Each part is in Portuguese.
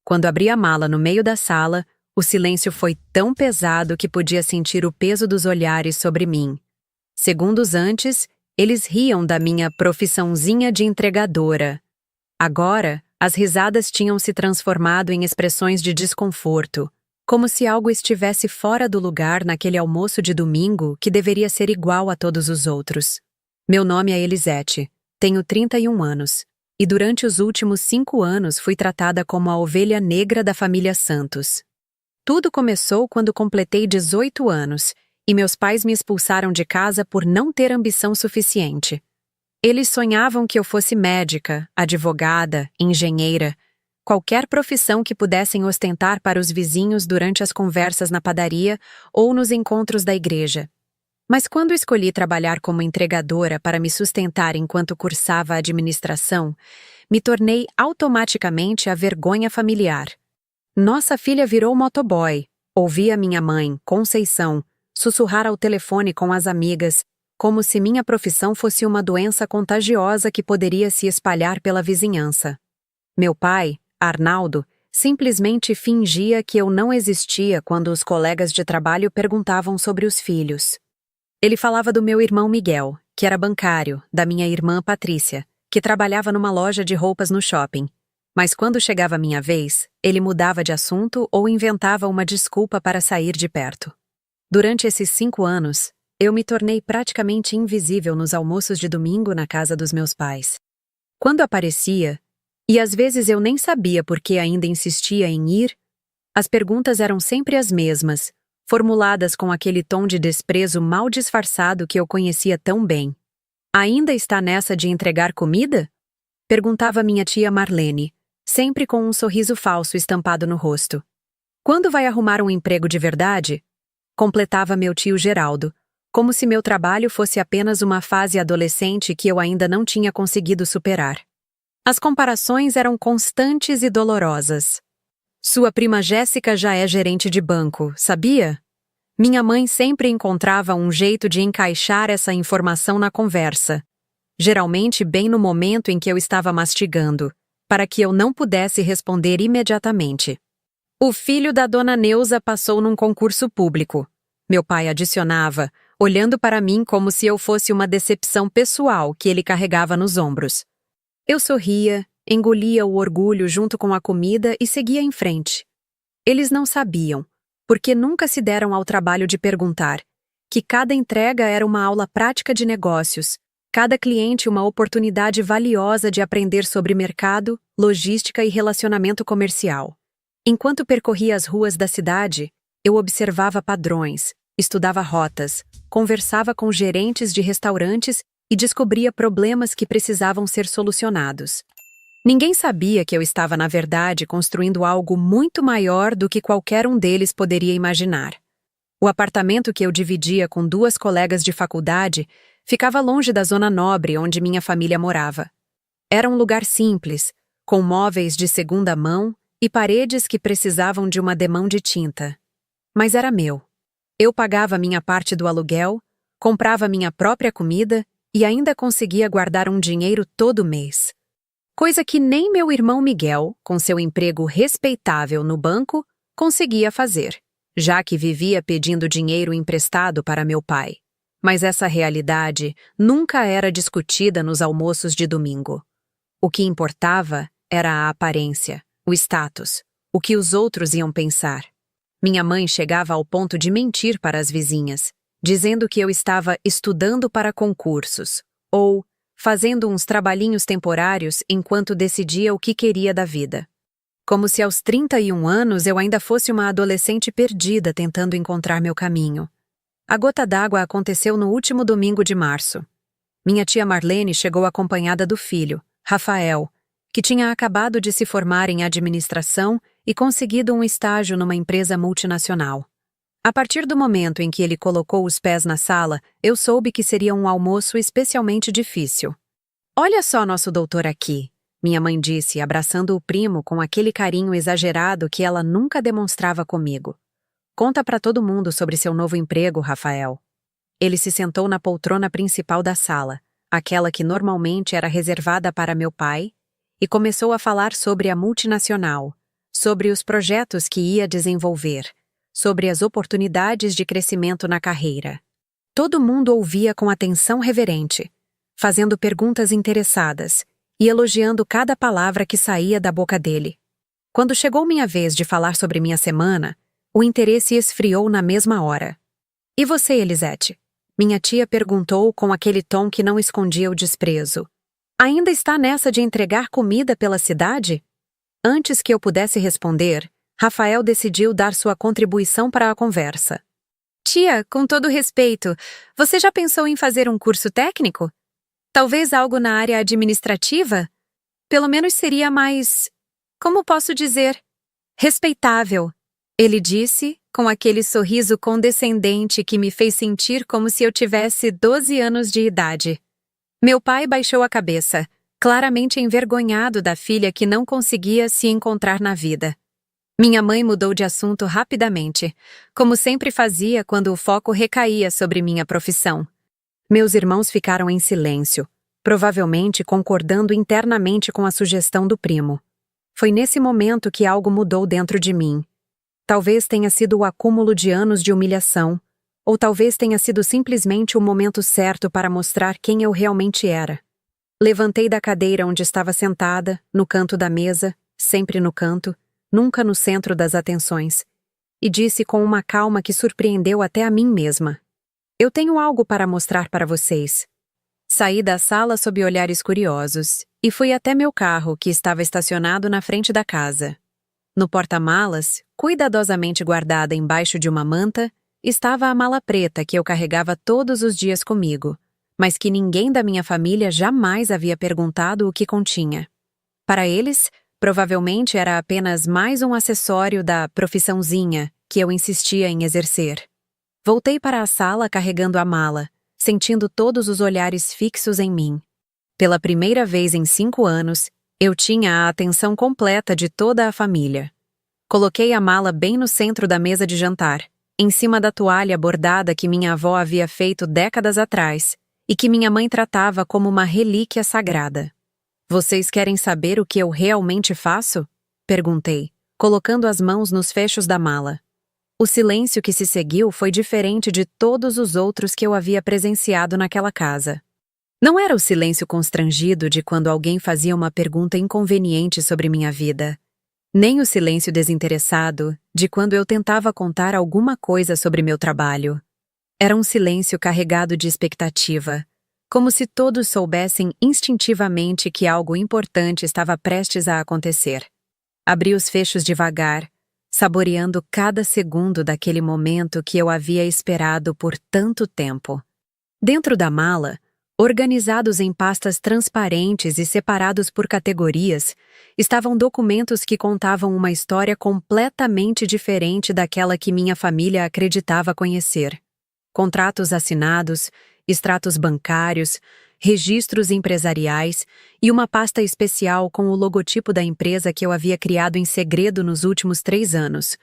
Quando abri a mala no meio da sala, o silêncio foi tão pesado que podia sentir o peso dos olhares sobre mim. Segundos antes, eles riam da minha profissãozinha de entregadora. Agora, as risadas tinham se transformado em expressões de desconforto, como se algo estivesse fora do lugar naquele almoço de domingo que deveria ser igual a todos os outros. Meu nome é Elisete, tenho 31 anos, e durante os últimos 5 anos fui tratada como a ovelha negra da família Santos. Tudo começou quando completei 18 anos, e meus pais me expulsaram de casa por não ter ambição suficiente. Eles sonhavam que eu fosse médica, advogada, engenheira, qualquer profissão que pudessem ostentar para os vizinhos durante as conversas na padaria ou nos encontros da igreja. Mas quando escolhi trabalhar como entregadora para me sustentar enquanto cursava administração, me tornei automaticamente a vergonha familiar. Nossa filha virou motoboy. Ouvia minha mãe, Conceição, sussurrar ao telefone com as amigas, como se minha profissão fosse uma doença contagiosa que poderia se espalhar pela vizinhança. Meu pai, Arnaldo, simplesmente fingia que eu não existia quando os colegas de trabalho perguntavam sobre os filhos. Ele falava do meu irmão Miguel, que era bancário, da minha irmã Patrícia, que trabalhava numa loja de roupas no shopping. Mas quando chegava a minha vez, ele mudava de assunto ou inventava uma desculpa para sair de perto. Durante esses 5 anos, eu me tornei praticamente invisível nos almoços de domingo na casa dos meus pais. Quando aparecia, e às vezes eu nem sabia por que ainda insistia em ir, as perguntas eram sempre as mesmas, formuladas com aquele tom de desprezo mal disfarçado que eu conhecia tão bem. Ainda está nessa de entregar comida? Perguntava minha tia Marlene, sempre com um sorriso falso estampado no rosto. Quando vai arrumar um emprego de verdade? Completava meu tio Geraldo, como se meu trabalho fosse apenas uma fase adolescente que eu ainda não tinha conseguido superar. As comparações eram constantes e dolorosas. Sua prima Jéssica já é gerente de banco, sabia? Minha mãe sempre encontrava um jeito de encaixar essa informação na conversa, geralmente bem no momento em que eu estava mastigando, para que eu não pudesse responder imediatamente. O filho da dona Neuza passou num concurso público. Meu pai adicionava, olhando para mim como se eu fosse uma decepção pessoal que ele carregava nos ombros. Eu sorria, engolia o orgulho junto com a comida e seguia em frente. Eles não sabiam, porque nunca se deram ao trabalho de perguntar, que cada entrega era uma aula prática de negócios, cada cliente uma oportunidade valiosa de aprender sobre mercado, logística e relacionamento comercial. Enquanto percorria as ruas da cidade, eu observava padrões, estudava rotas, conversava com gerentes de restaurantes e descobria problemas que precisavam ser solucionados. Ninguém sabia que eu estava, na verdade, construindo algo muito maior do que qualquer um deles poderia imaginar. O apartamento que eu dividia com 2 colegas de faculdade ficava longe da zona nobre onde minha família morava. Era um lugar simples, com móveis de segunda mão e paredes que precisavam de uma demão de tinta. Mas era meu. Eu pagava minha parte do aluguel, comprava minha própria comida e ainda conseguia guardar um dinheiro todo mês. Coisa que nem meu irmão Miguel, com seu emprego respeitável no banco, conseguia fazer, já que vivia pedindo dinheiro emprestado para meu pai. Mas essa realidade nunca era discutida nos almoços de domingo. O que importava era a aparência, o status, o que os outros iam pensar. Minha mãe chegava ao ponto de mentir para as vizinhas, dizendo que eu estava estudando para concursos, ou fazendo uns trabalhinhos temporários enquanto decidia o que queria da vida. Como se aos 31 anos eu ainda fosse uma adolescente perdida tentando encontrar meu caminho. A gota d'água aconteceu no último domingo de março. Minha tia Marlene chegou acompanhada do filho, Rafael, que tinha acabado de se formar em administração e conseguido um estágio numa empresa multinacional. A partir do momento em que ele colocou os pés na sala, eu soube que seria um almoço especialmente difícil. "Olha só nosso doutor aqui", minha mãe disse, abraçando o primo com aquele carinho exagerado que ela nunca demonstrava comigo. "Conta para todo mundo sobre seu novo emprego, Rafael." Ele se sentou na poltrona principal da sala, aquela que normalmente era reservada para meu pai, e começou a falar sobre a multinacional, sobre os projetos que ia desenvolver, sobre as oportunidades de crescimento na carreira. Todo mundo ouvia com atenção reverente, fazendo perguntas interessadas e elogiando cada palavra que saía da boca dele. Quando chegou minha vez de falar sobre minha semana, o interesse esfriou na mesma hora. E você, Elisete? Minha tia perguntou com aquele tom que não escondia o desprezo. Ainda está nessa de entregar comida pela cidade? Antes que eu pudesse responder, Rafael decidiu dar sua contribuição para a conversa. Tia, com todo respeito, você já pensou em fazer um curso técnico? Talvez algo na área administrativa? Pelo menos seria mais, como posso dizer, respeitável. Ele disse, com aquele sorriso condescendente que me fez sentir como se eu tivesse 12 anos de idade. Meu pai baixou a cabeça, claramente envergonhado da filha que não conseguia se encontrar na vida. Minha mãe mudou de assunto rapidamente, como sempre fazia quando o foco recaía sobre minha profissão. Meus irmãos ficaram em silêncio, provavelmente concordando internamente com a sugestão do primo. Foi nesse momento que algo mudou dentro de mim. Talvez tenha sido o acúmulo de anos de humilhação, ou talvez tenha sido simplesmente o momento certo para mostrar quem eu realmente era. Levantei da cadeira onde estava sentada, no canto da mesa, sempre no canto, nunca no centro das atenções, e disse com uma calma que surpreendeu até a mim mesma. Eu tenho algo para mostrar para vocês. Saí da sala sob olhares curiosos e fui até meu carro, que estava estacionado na frente da casa. No porta-malas, cuidadosamente guardada embaixo de uma manta, estava a mala preta que eu carregava todos os dias comigo, mas que ninguém da minha família jamais havia perguntado o que continha. Para eles, provavelmente era apenas mais um acessório da profissãozinha que eu insistia em exercer. Voltei para a sala carregando a mala, sentindo todos os olhares fixos em mim. Pela primeira vez em 5 anos, eu tinha a atenção completa de toda a família. Coloquei a mala bem no centro da mesa de jantar, em cima da toalha bordada que minha avó havia feito décadas atrás e que minha mãe tratava como uma relíquia sagrada. Vocês querem saber o que eu realmente faço? Perguntei, colocando as mãos nos fechos da mala. O silêncio que se seguiu foi diferente de todos os outros que eu havia presenciado naquela casa. Não era o silêncio constrangido de quando alguém fazia uma pergunta inconveniente sobre minha vida, nem o silêncio desinteressado de quando eu tentava contar alguma coisa sobre meu trabalho. Era um silêncio carregado de expectativa, como se todos soubessem instintivamente que algo importante estava prestes a acontecer. Abri os fechos devagar, saboreando cada segundo daquele momento que eu havia esperado por tanto tempo. Dentro da mala, organizados em pastas transparentes e separados por categorias, estavam documentos que contavam uma história completamente diferente daquela que minha família acreditava conhecer. Contratos assinados, extratos bancários, registros empresariais e uma pasta especial com o logotipo da empresa que eu havia criado em segredo nos últimos 3 anos,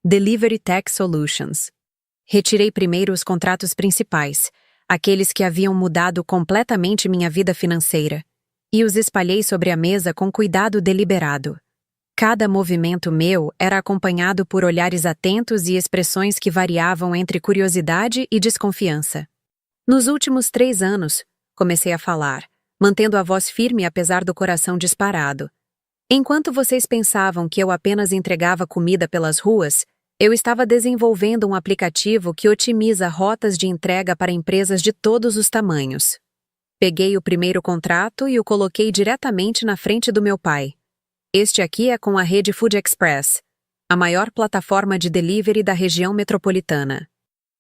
Delivery Tech Solutions. Retirei primeiro os contratos principais, aqueles que haviam mudado completamente minha vida financeira, e os espalhei sobre a mesa com cuidado deliberado. Cada movimento meu era acompanhado por olhares atentos e expressões que variavam entre curiosidade e desconfiança. Nos últimos 3 anos, comecei a falar, mantendo a voz firme apesar do coração disparado. Enquanto vocês pensavam que eu apenas entregava comida pelas ruas, eu estava desenvolvendo um aplicativo que otimiza rotas de entrega para empresas de todos os tamanhos. Peguei o primeiro contrato e o coloquei diretamente na frente do meu pai. Este aqui é com a rede Food Express, a maior plataforma de delivery da região metropolitana.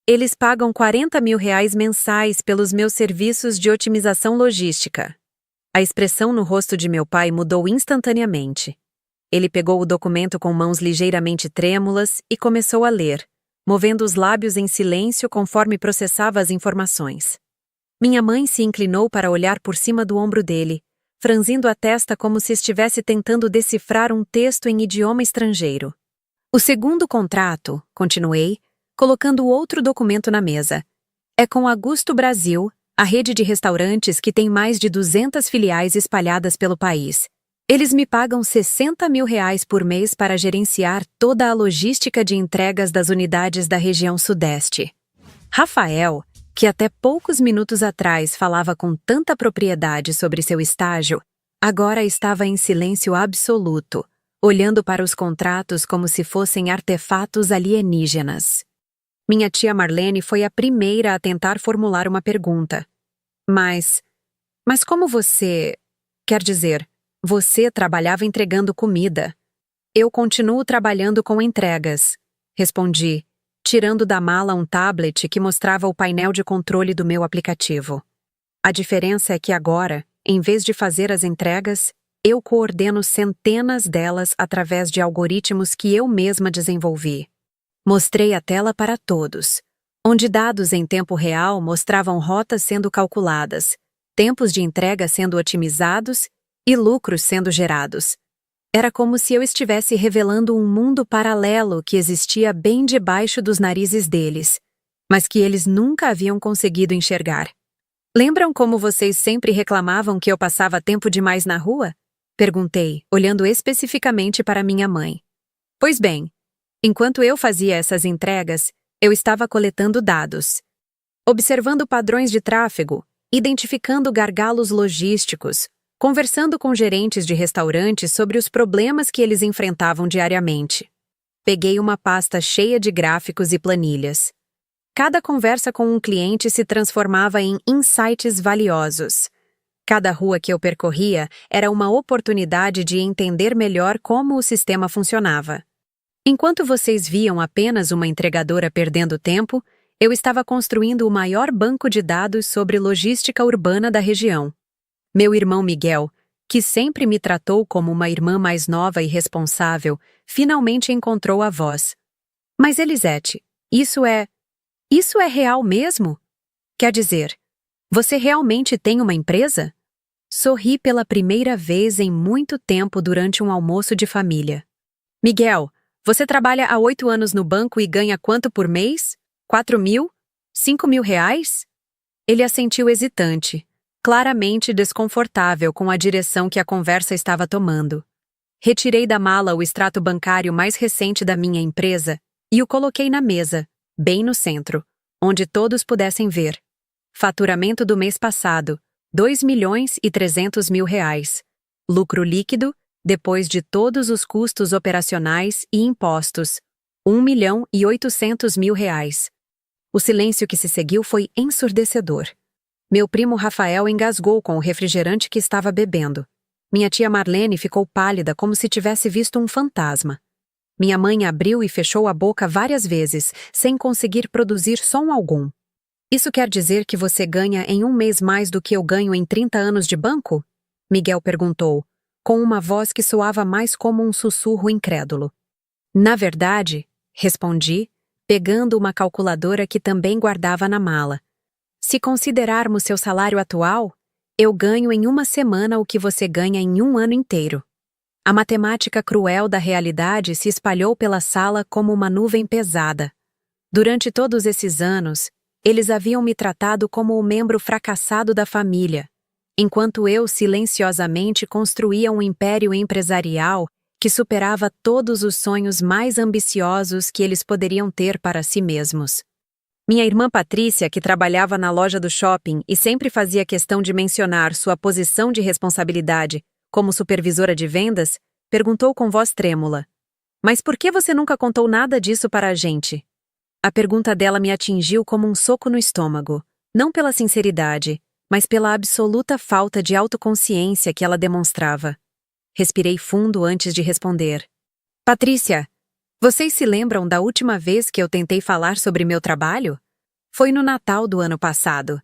Eles pagam R$40 mil mensais pelos meus serviços de otimização logística. A expressão no rosto de meu pai mudou instantaneamente. Ele pegou o documento com mãos ligeiramente trêmulas e começou a ler, movendo os lábios em silêncio conforme processava as informações. Minha mãe se inclinou para olhar por cima do ombro dele, franzindo a testa como se estivesse tentando decifrar um texto em idioma estrangeiro. O segundo contrato, continuei, colocando outro documento na mesa, é com a Gusto Brasil, a rede de restaurantes que tem mais de 200 filiais espalhadas pelo país. Eles me pagam 60 mil reais por mês para gerenciar toda a logística de entregas das unidades da região Sudeste. Rafael, que até poucos minutos atrás falava com tanta propriedade sobre seu estágio, agora estava em silêncio absoluto, olhando para os contratos como se fossem artefatos alienígenas. Minha tia Marlene foi a primeira a tentar formular uma pergunta. Mas como você... Quer dizer, você trabalhava entregando comida. Eu continuo trabalhando com entregas, respondi, tirando da mala um tablet que mostrava o painel de controle do meu aplicativo. A diferença é que agora, em vez de fazer as entregas, eu coordeno centenas delas através de algoritmos que eu mesma desenvolvi. Mostrei a tela para todos, onde dados em tempo real mostravam rotas sendo calculadas, tempos de entrega sendo otimizados e lucros sendo gerados. Era como se eu estivesse revelando um mundo paralelo que existia bem debaixo dos narizes deles, mas que eles nunca haviam conseguido enxergar. Lembram como vocês sempre reclamavam que eu passava tempo demais na rua? Perguntei, olhando especificamente para minha mãe. Pois bem, enquanto eu fazia essas entregas, eu estava coletando dados, observando padrões de tráfego, identificando gargalos logísticos, conversando com gerentes de restaurantes sobre os problemas que eles enfrentavam diariamente. Peguei uma pasta cheia de gráficos e planilhas. Cada conversa com um cliente se transformava em insights valiosos. Cada rua que eu percorria era uma oportunidade de entender melhor como o sistema funcionava. Enquanto vocês viam apenas uma entregadora perdendo tempo, eu estava construindo o maior banco de dados sobre logística urbana da região. Meu irmão Miguel, que sempre me tratou como uma irmã mais nova e responsável, finalmente encontrou a voz. Mas Elisete, isso é real mesmo? Quer dizer, você realmente tem uma empresa? Sorri pela primeira vez em muito tempo durante um almoço de família. Miguel, você trabalha há 8 anos no banco e ganha quanto por mês? 4 mil? 5 mil reais? Ele assentiu hesitante, claramente desconfortável com a direção que a conversa estava tomando. Retirei da mala o extrato bancário mais recente da minha empresa e o coloquei na mesa, bem no centro, onde todos pudessem ver. Faturamento do mês passado, 2.300.000 reais. Lucro líquido, depois de todos os custos operacionais e impostos, 1.800.000 reais. O silêncio que se seguiu foi ensurdecedor. Meu primo Rafael engasgou com o refrigerante que estava bebendo. Minha tia Marlene ficou pálida como se tivesse visto um fantasma. Minha mãe abriu e fechou a boca várias vezes, sem conseguir produzir som algum. Isso quer dizer que você ganha em um mês mais do que eu ganho em 30 anos de banco? Miguel perguntou, com uma voz que soava mais como um sussurro incrédulo. Na verdade, respondi, pegando uma calculadora que também guardava na mala. Se considerarmos seu salário atual, eu ganho em uma semana o que você ganha em um ano inteiro. A matemática cruel da realidade se espalhou pela sala como uma nuvem pesada. Durante todos esses anos, eles haviam me tratado como o membro fracassado da família, enquanto eu silenciosamente construía um império empresarial que superava todos os sonhos mais ambiciosos que eles poderiam ter para si mesmos. Minha irmã Patrícia, que trabalhava na loja do shopping e sempre fazia questão de mencionar sua posição de responsabilidade como supervisora de vendas, perguntou com voz trêmula: "Mas por que você nunca contou nada disso para a gente?" A pergunta dela me atingiu como um soco no estômago, não pela sinceridade, mas pela absoluta falta de autoconsciência que ela demonstrava. Respirei fundo antes de responder. Patrícia, vocês se lembram da última vez que eu tentei falar sobre meu trabalho? Foi no Natal do ano passado.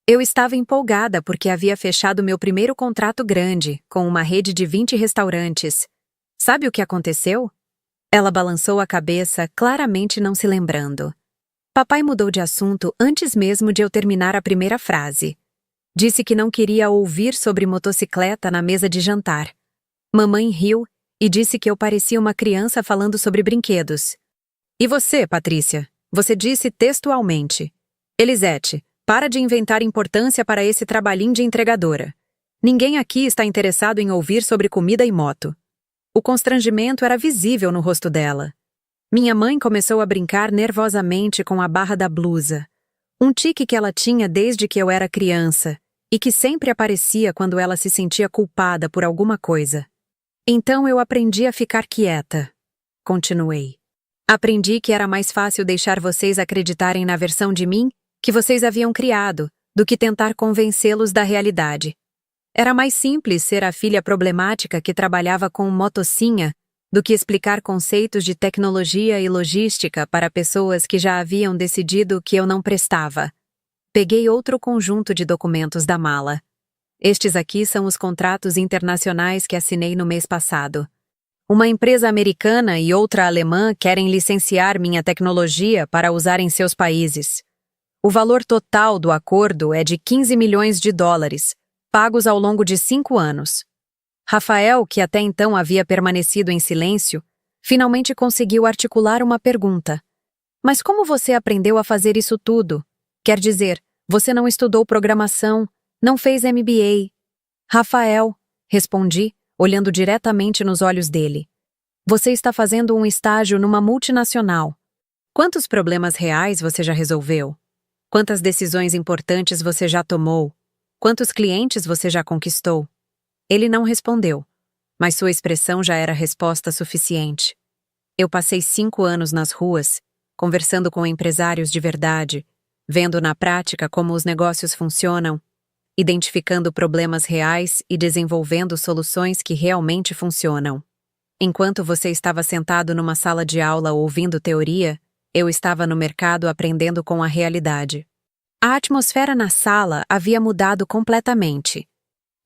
Eu estava empolgada porque havia fechado meu primeiro contrato grande, com uma rede de 20 restaurantes. Sabe o que aconteceu? Ela balançou a cabeça, claramente não se lembrando. Papai mudou de assunto antes mesmo de eu terminar a primeira frase. Disse que não queria ouvir sobre motocicleta na mesa de jantar. Mamãe riu e disse que eu parecia uma criança falando sobre brinquedos. E você, Patrícia? Você disse textualmente: "Elisete, para de inventar importância para esse trabalhinho de entregadora. Ninguém aqui está interessado em ouvir sobre comida e moto. O constrangimento era visível no rosto dela. Minha mãe começou a brincar nervosamente com a barra da blusa. Um tique que ela tinha desde que eu era criança e que sempre aparecia quando ela se sentia culpada por alguma coisa. Então eu aprendi a ficar quieta. Continuei. Aprendi que era mais fácil deixar vocês acreditarem na versão de mim que vocês haviam criado do que tentar convencê-los da realidade. Era mais simples ser a filha problemática que trabalhava com motocinha do que explicar conceitos de tecnologia e logística para pessoas que já haviam decidido que eu não prestava. Peguei outro conjunto de documentos da mala. Estes aqui são os contratos internacionais que assinei no mês passado. Uma empresa americana e outra alemã querem licenciar minha tecnologia para usar em seus países. O valor total do acordo é de 15 milhões de dólares, pagos ao longo de 5 anos. Rafael, que até então havia permanecido em silêncio, finalmente conseguiu articular uma pergunta. Mas como você aprendeu a fazer isso tudo? Quer dizer, você não estudou programação, não fez MBA. Rafael, respondi, olhando diretamente nos olhos dele. Você está fazendo um estágio numa multinacional. Quantos problemas reais você já resolveu? Quantas decisões importantes você já tomou? Quantos clientes você já conquistou? Ele não respondeu, mas sua expressão já era resposta suficiente. Eu passei 5 anos nas ruas, conversando com empresários de verdade, vendo na prática como os negócios funcionam, identificando problemas reais e desenvolvendo soluções que realmente funcionam. Enquanto você estava sentado numa sala de aula ouvindo teoria, eu estava no mercado aprendendo com a realidade. A atmosfera na sala havia mudado completamente.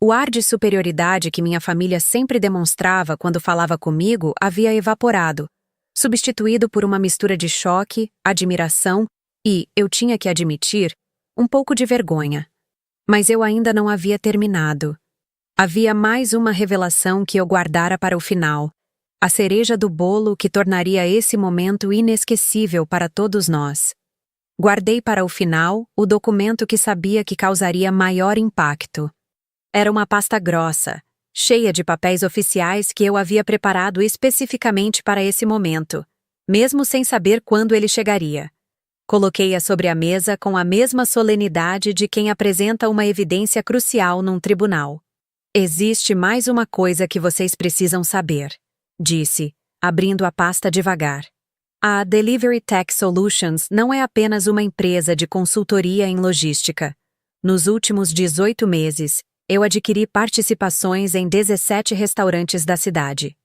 O ar de superioridade que minha família sempre demonstrava quando falava comigo havia evaporado, substituído por uma mistura de choque, admiração e, eu tinha que admitir, um pouco de vergonha. Mas eu ainda não havia terminado. Havia mais uma revelação que eu guardara para o final, a cereja do bolo que tornaria esse momento inesquecível para todos nós. Guardei para o final o documento que sabia que causaria maior impacto. Era uma pasta grossa, cheia de papéis oficiais que eu havia preparado especificamente para esse momento, mesmo sem saber quando ele chegaria. Coloquei-a sobre a mesa com a mesma solenidade de quem apresenta uma evidência crucial num tribunal. Existe mais uma coisa que vocês precisam saber, disse, abrindo a pasta devagar. A Delivery Tech Solutions não é apenas uma empresa de consultoria em logística. Nos últimos 18 meses, eu adquiri participações em 17 restaurantes da cidade.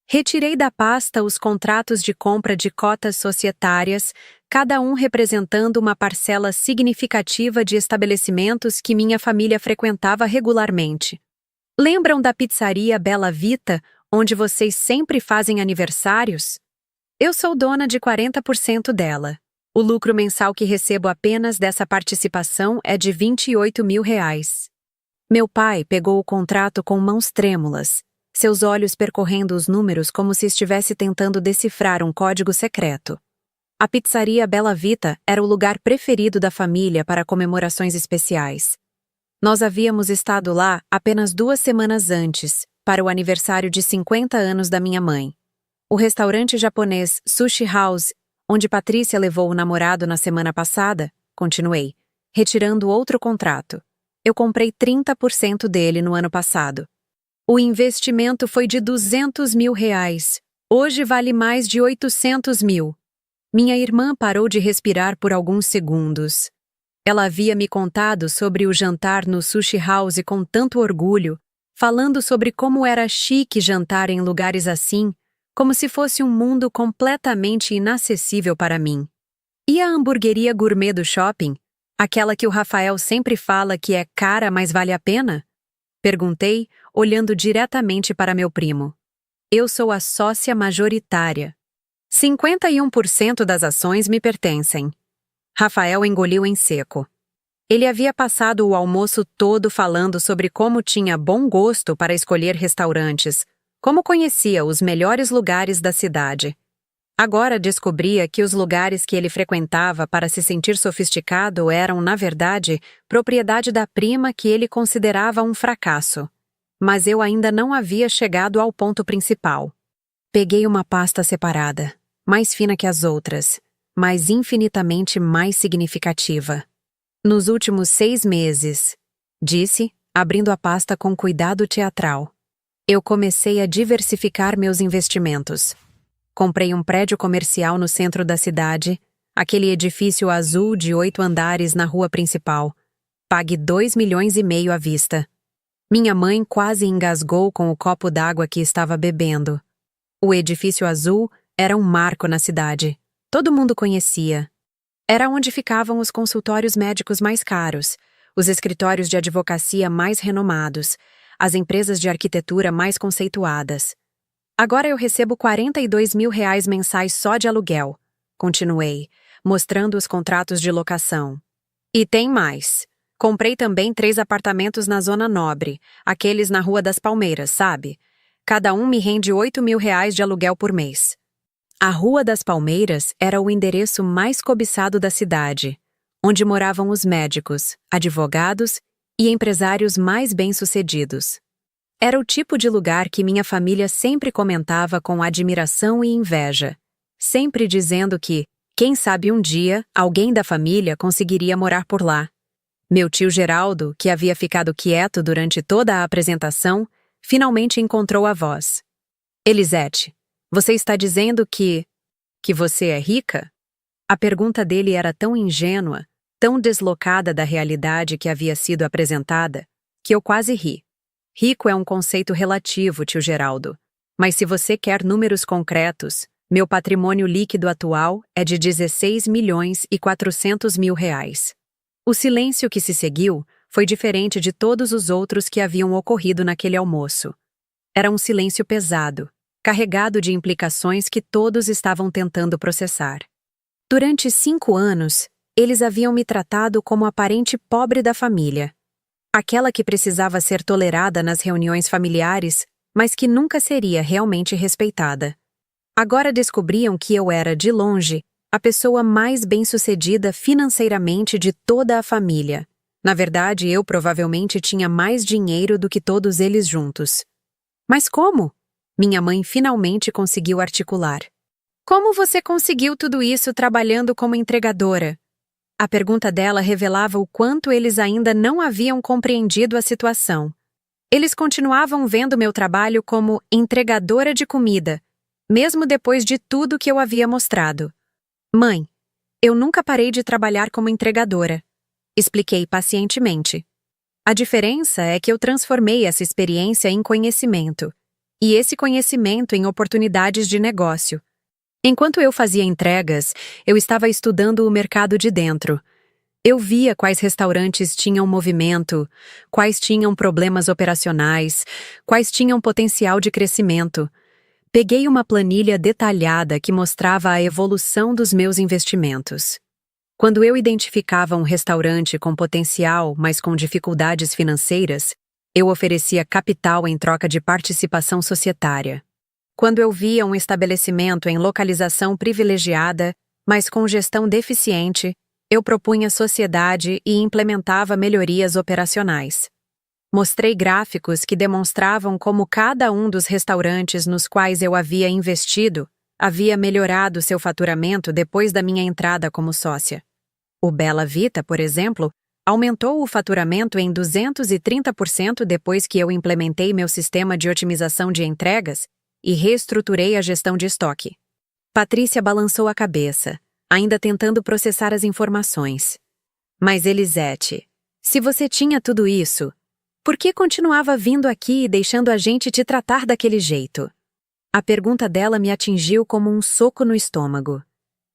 Retirei da pasta os contratos de compra de cotas societárias, cada um representando uma parcela significativa de estabelecimentos que minha família frequentava regularmente. Lembram da pizzaria Bella Vita, onde vocês sempre fazem aniversários? Eu sou dona de 40% dela. O lucro mensal que recebo apenas dessa participação é de R$28 mil. Meu pai pegou o contrato com mãos trêmulas, seus olhos percorrendo os números como se estivesse tentando decifrar um código secreto. A pizzaria Bella Vita era o lugar preferido da família para comemorações especiais. Nós havíamos estado lá apenas 2 semanas antes, para o aniversário de 50 anos da minha mãe. O restaurante japonês Sushi House, onde Patrícia levou o namorado na semana passada, continuei, retirando outro contrato. Eu comprei 30% dele no ano passado. O investimento foi de R$200 mil. Hoje vale mais de 800 mil. Minha irmã parou de respirar por alguns segundos. Ela havia me contado sobre o jantar no Sushi House com tanto orgulho, falando sobre como era chique jantar em lugares assim, como se fosse um mundo completamente inacessível para mim. E a hamburgueria gourmet do shopping? Aquela que o Rafael sempre fala que é cara, mas vale a pena? Perguntei, olhando diretamente para meu primo. Eu sou a sócia majoritária. 51% das ações me pertencem. Rafael engoliu em seco. Ele havia passado o almoço todo falando sobre como tinha bom gosto para escolher restaurantes, como conhecia os melhores lugares da cidade. Agora descobria que os lugares que ele frequentava para se sentir sofisticado eram, na verdade, propriedade da prima que ele considerava um fracasso. Mas eu ainda não havia chegado ao ponto principal. Peguei uma pasta separada, mais fina que as outras, mas infinitamente mais significativa. Nos últimos 6 meses, disse, abrindo a pasta com cuidado teatral, eu comecei a diversificar meus investimentos. Comprei um prédio comercial no centro da cidade, aquele edifício azul de 8 andares na rua principal. Pague 2,5 milhões à vista. Minha mãe quase engasgou com o copo d'água que estava bebendo. O edifício azul era um marco na cidade. Todo mundo conhecia. Era onde ficavam os consultórios médicos mais caros, os escritórios de advocacia mais renomados, as empresas de arquitetura mais conceituadas. Agora eu recebo R$ 42 mil mensais só de aluguel, continuei, mostrando os contratos de locação. E tem mais. Comprei também 3 apartamentos na Zona Nobre, aqueles na Rua das Palmeiras, sabe? Cada um me rende R$ 8 mil de aluguel por mês. A Rua das Palmeiras era o endereço mais cobiçado da cidade, onde moravam os médicos, advogados e empresários mais bem-sucedidos. Era o tipo de lugar que minha família sempre comentava com admiração e inveja, sempre dizendo que, quem sabe um dia, alguém da família conseguiria morar por lá. Meu tio Geraldo, que havia ficado quieto durante toda a apresentação, finalmente encontrou a voz. Elisete, você está dizendo que você é rica? A pergunta dele era tão ingênua, tão deslocada da realidade que havia sido apresentada, que eu quase ri. Rico é um conceito relativo, tio Geraldo. Mas se você quer números concretos, meu patrimônio líquido atual é de R$ 16.400.000. O silêncio que se seguiu foi diferente de todos os outros que haviam ocorrido naquele almoço. Era um silêncio pesado, carregado de implicações que todos estavam tentando processar. Durante 5 anos, eles haviam me tratado como a parente pobre da família. Aquela que precisava ser tolerada nas reuniões familiares, mas que nunca seria realmente respeitada. Agora descobriam que eu era, de longe, a pessoa mais bem-sucedida financeiramente de toda a família. Na verdade, eu provavelmente tinha mais dinheiro do que todos eles juntos. Mas como? Minha mãe finalmente conseguiu articular. Como você conseguiu tudo isso trabalhando como entregadora? A pergunta dela revelava o quanto eles ainda não haviam compreendido a situação. Eles continuavam vendo meu trabalho como entregadora de comida, mesmo depois de tudo que eu havia mostrado. Mãe, eu nunca parei de trabalhar como entregadora, expliquei pacientemente. A diferença é que eu transformei essa experiência em conhecimento, e esse conhecimento em oportunidades de negócio. Enquanto eu fazia entregas, eu estava estudando o mercado de dentro. Eu via quais restaurantes tinham movimento, quais tinham problemas operacionais, quais tinham potencial de crescimento. Peguei uma planilha detalhada que mostrava a evolução dos meus investimentos. Quando eu identificava um restaurante com potencial, mas com dificuldades financeiras, eu oferecia capital em troca de participação societária. Quando eu via um estabelecimento em localização privilegiada, mas com gestão deficiente, eu propunha sociedade e implementava melhorias operacionais. Mostrei gráficos que demonstravam como cada um dos restaurantes nos quais eu havia investido havia melhorado seu faturamento depois da minha entrada como sócia. O Bela Vita, por exemplo, aumentou o faturamento em 230% depois que eu implementei meu sistema de otimização de entregas e reestruturei a gestão de estoque. Patrícia balançou a cabeça, ainda tentando processar as informações. Mas Elisete, se você tinha tudo isso, por que continuava vindo aqui e deixando a gente te tratar daquele jeito? A pergunta dela me atingiu como um soco no estômago.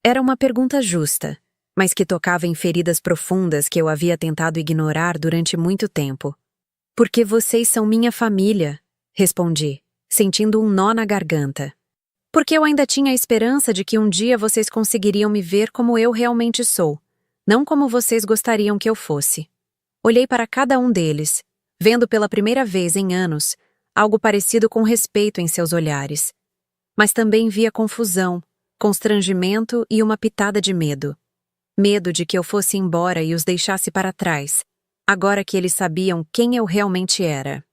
Era uma pergunta justa, mas que tocava em feridas profundas que eu havia tentado ignorar durante muito tempo. Porque vocês são minha família, respondi, sentindo um nó na garganta. Porque eu ainda tinha a esperança de que um dia vocês conseguiriam me ver como eu realmente sou, não como vocês gostariam que eu fosse. Olhei para cada um deles, vendo pela primeira vez em anos algo parecido com respeito em seus olhares. Mas também via confusão, constrangimento e uma pitada de medo. Medo de que eu fosse embora e os deixasse para trás, agora que eles sabiam quem eu realmente era.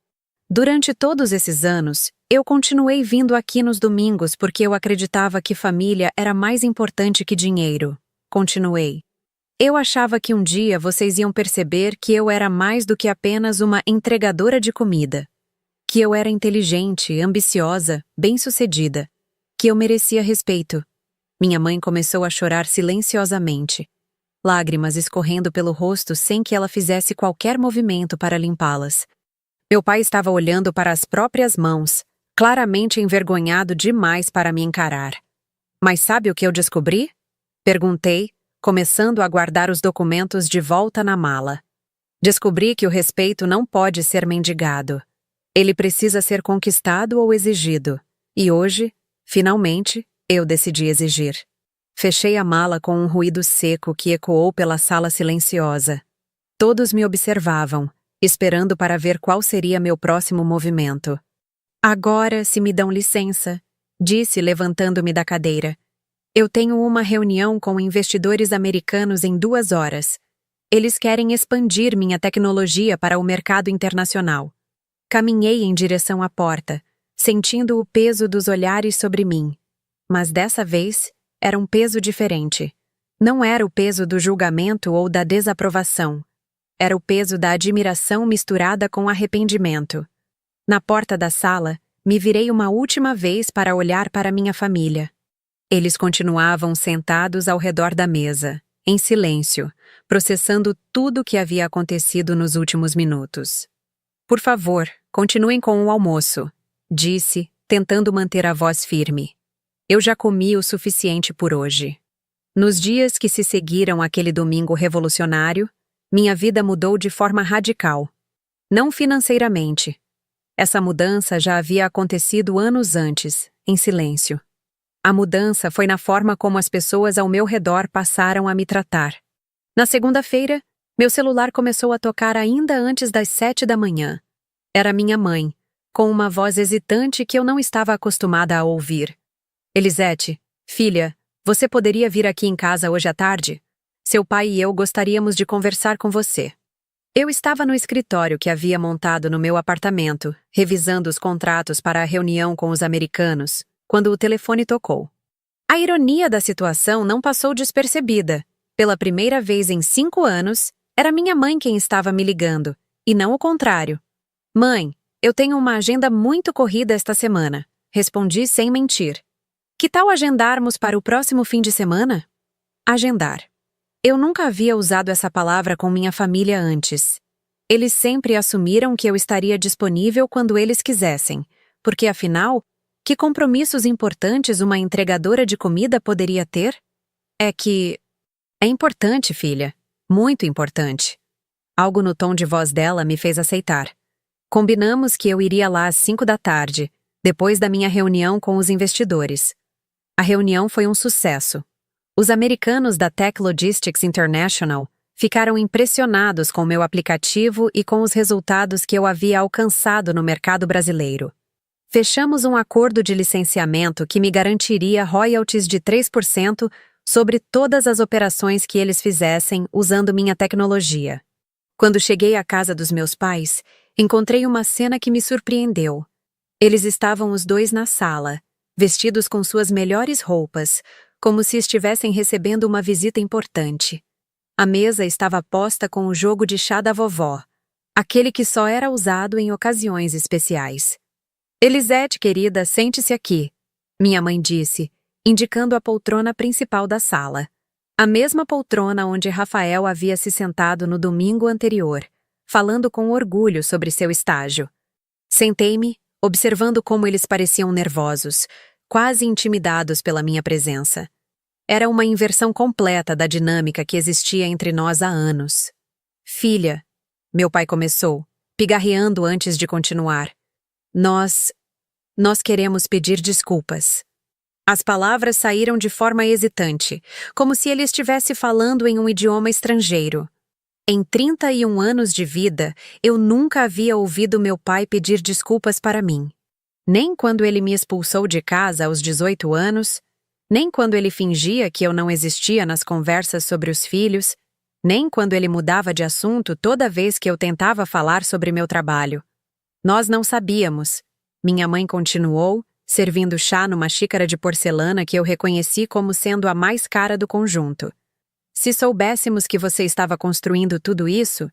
Durante todos esses anos, eu continuei vindo aqui nos domingos porque eu acreditava que família era mais importante que dinheiro. Continuei. Eu achava que um dia vocês iam perceber que eu era mais do que apenas uma entregadora de comida. Que eu era inteligente, ambiciosa, bem-sucedida. Que eu merecia respeito. Minha mãe começou a chorar silenciosamente. Lágrimas escorrendo pelo rosto sem que ela fizesse qualquer movimento para limpá-las. Meu pai estava olhando para as próprias mãos, claramente envergonhado demais para me encarar. Mas sabe o que eu descobri? Perguntei, começando a guardar os documentos de volta na mala. Descobri que o respeito não pode ser mendigado. Ele precisa ser conquistado ou exigido. E hoje, finalmente, eu decidi exigir. Fechei a mala com um ruído seco que ecoou pela sala silenciosa. Todos me observavam, esperando para ver qual seria meu próximo movimento. Agora, se me dão licença, disse levantando-me da cadeira. Eu tenho uma reunião com investidores americanos em 2 horas. Eles querem expandir minha tecnologia para o mercado internacional. Caminhei em direção à porta, sentindo o peso dos olhares sobre mim. Mas dessa vez, era um peso diferente. Não era o peso do julgamento ou da desaprovação. Era o peso da admiração misturada com arrependimento. Na porta da sala, me virei uma última vez para olhar para minha família. Eles continuavam sentados ao redor da mesa, em silêncio, processando tudo o que havia acontecido nos últimos minutos. Por favor, continuem com o almoço, disse, tentando manter a voz firme. Eu já comi o suficiente por hoje. Nos dias que se seguiram aquele domingo revolucionário, minha vida mudou de forma radical. Não financeiramente. Essa mudança já havia acontecido anos antes, em silêncio. A mudança foi na forma como as pessoas ao meu redor passaram a me tratar. Na segunda-feira, meu celular começou a tocar ainda antes das 7 da manhã. Era minha mãe, com uma voz hesitante que eu não estava acostumada a ouvir. Elisete, filha, você poderia vir aqui em casa hoje à tarde? Seu pai e eu gostaríamos de conversar com você. Eu estava no escritório que havia montado no meu apartamento, revisando os contratos para a reunião com os americanos, quando o telefone tocou. A ironia da situação não passou despercebida. Pela primeira vez em 5 anos, era minha mãe quem estava me ligando, e não o contrário. Mãe, eu tenho uma agenda muito corrida esta semana, respondi sem mentir. Que tal agendarmos para o próximo fim de semana? Agendar. Eu nunca havia usado essa palavra com minha família antes. Eles sempre assumiram que eu estaria disponível quando eles quisessem, porque afinal, que compromissos importantes uma entregadora de comida poderia ter? É importante, filha. Muito importante. Algo no tom de voz dela me fez aceitar. Combinamos que eu iria lá às 5 da tarde, depois da minha reunião com os investidores. A reunião foi um sucesso. Os americanos da Tech Logistics International ficaram impressionados com meu aplicativo e com os resultados que eu havia alcançado no mercado brasileiro. Fechamos um acordo de licenciamento que me garantiria royalties de 3% sobre todas as operações que eles fizessem usando minha tecnologia. Quando cheguei à casa dos meus pais, encontrei uma cena que me surpreendeu. Eles estavam os dois na sala, vestidos com suas melhores roupas, como se estivessem recebendo uma visita importante. A mesa estava posta com o jogo de chá da vovó, aquele que só era usado em ocasiões especiais. Elisete, querida, sente-se aqui, minha mãe disse, indicando a poltrona principal da sala. A mesma poltrona onde Rafael havia se sentado no domingo anterior, falando com orgulho sobre seu estágio. Sentei-me, observando como eles pareciam nervosos, quase intimidados pela minha presença. Era uma inversão completa da dinâmica que existia entre nós há anos. Filha, meu pai começou, pigarreando antes de continuar. Nós queremos pedir desculpas. As palavras saíram de forma hesitante, como se ele estivesse falando em um idioma estrangeiro. Em 31 anos de vida, eu nunca havia ouvido meu pai pedir desculpas para mim. Nem quando ele me expulsou de casa aos 18 anos, Nem quando ele fingia que eu não existia nas conversas sobre os filhos, nem quando ele mudava de assunto toda vez que eu tentava falar sobre meu trabalho. Nós não sabíamos. Minha mãe continuou, servindo chá numa xícara de porcelana que eu reconheci como sendo a mais cara do conjunto. Se soubéssemos que você estava construindo tudo isso,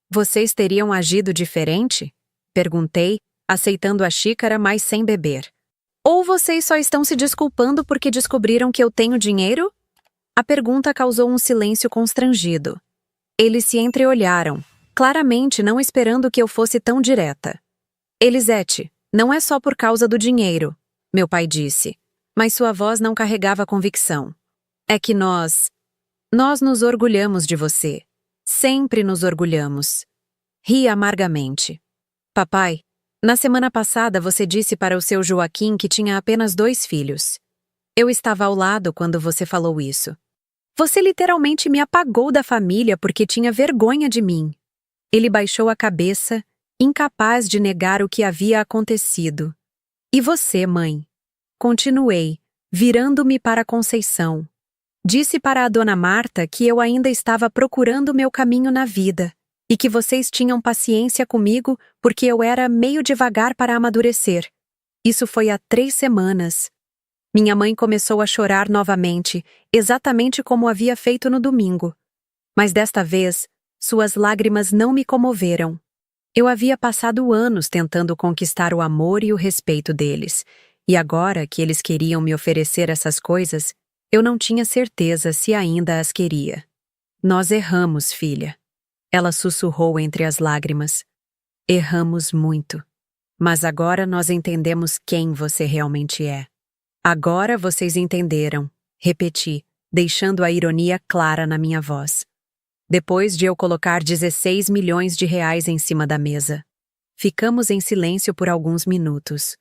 vocês teriam agido diferente? Perguntei, aceitando a xícara, mas sem beber. Ou vocês só estão se desculpando porque descobriram que eu tenho dinheiro? A pergunta causou um silêncio constrangido. Eles se entreolharam, claramente não esperando que eu fosse tão direta. Elisete, não é só por causa do dinheiro, meu pai disse, mas sua voz não carregava convicção. É que nós nos orgulhamos de você. Sempre nos orgulhamos. Ri amargamente. Papai, na semana passada você disse para o seu Joaquim que tinha apenas 2 filhos. Eu estava ao lado quando você falou isso. Você literalmente me apagou da família porque tinha vergonha de mim. Ele baixou a cabeça, incapaz de negar o que havia acontecido. E você, mãe? Continuei, virando-me para Conceição. Disse para a dona Marta que eu ainda estava procurando meu caminho na vida e que vocês tinham paciência comigo porque eu era meio devagar para amadurecer. Isso foi há 3 semanas. Minha mãe começou a chorar novamente, exatamente como havia feito no domingo. Mas desta vez, suas lágrimas não me comoveram. Eu havia passado anos tentando conquistar o amor e o respeito deles, e agora que eles queriam me oferecer essas coisas, eu não tinha certeza se ainda as queria. Nós erramos, filha. Ela sussurrou entre as lágrimas. Erramos muito. Mas agora nós entendemos quem você realmente é. Agora vocês entenderam, repeti, deixando a ironia clara na minha voz. Depois de eu colocar 16 milhões de reais em cima da mesa. Ficamos em silêncio por alguns minutos.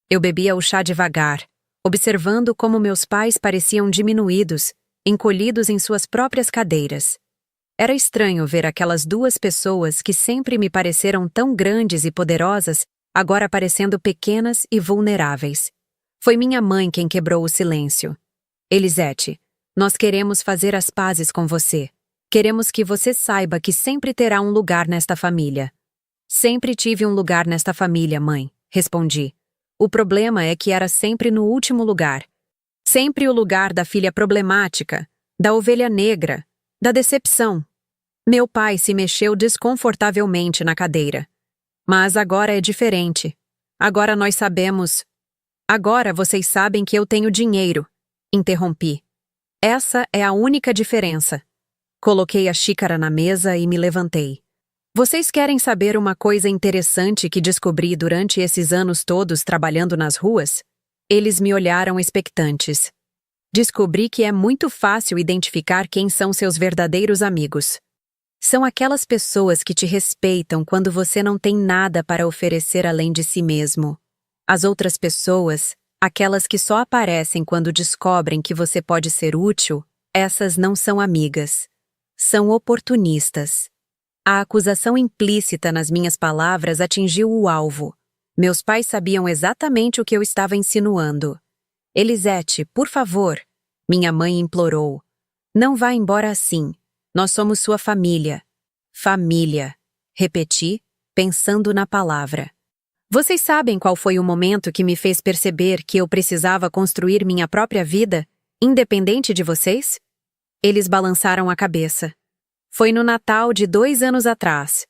Eu bebia o chá devagar, observando como meus pais pareciam diminuídos, encolhidos em suas próprias cadeiras. Era estranho ver aquelas 2 pessoas que sempre me pareceram tão grandes e poderosas, agora parecendo pequenas e vulneráveis. Foi minha mãe quem quebrou o silêncio. Elisete, nós queremos fazer as pazes com você. Queremos que você saiba que sempre terá um lugar nesta família. Sempre tive um lugar nesta família, mãe, respondi. O problema é que era sempre no último lugar. Sempre o lugar da filha problemática, da ovelha negra, da decepção. Meu pai se mexeu desconfortavelmente na cadeira. Mas agora é diferente. Agora nós sabemos. Agora vocês sabem que eu tenho dinheiro, interrompi. Essa é a única diferença. Coloquei a xícara na mesa e me levantei. Vocês querem saber uma coisa interessante que descobri durante esses anos todos trabalhando nas ruas? Eles me olharam expectantes. Descobri que é muito fácil identificar quem são seus verdadeiros amigos. São aquelas pessoas que te respeitam quando você não tem nada para oferecer além de si mesmo. As outras pessoas, aquelas que só aparecem quando descobrem que você pode ser útil, essas não são amigas. São oportunistas. A acusação implícita nas minhas palavras atingiu o alvo. Meus pais sabiam exatamente o que eu estava insinuando. Elisete, por favor, minha mãe implorou. Não vá embora assim. Nós somos sua família. Família, repeti, pensando na palavra. Vocês sabem qual foi o momento que me fez perceber que eu precisava construir minha própria vida, independente de vocês? Eles balançaram a cabeça. Foi no Natal de 2 anos atrás.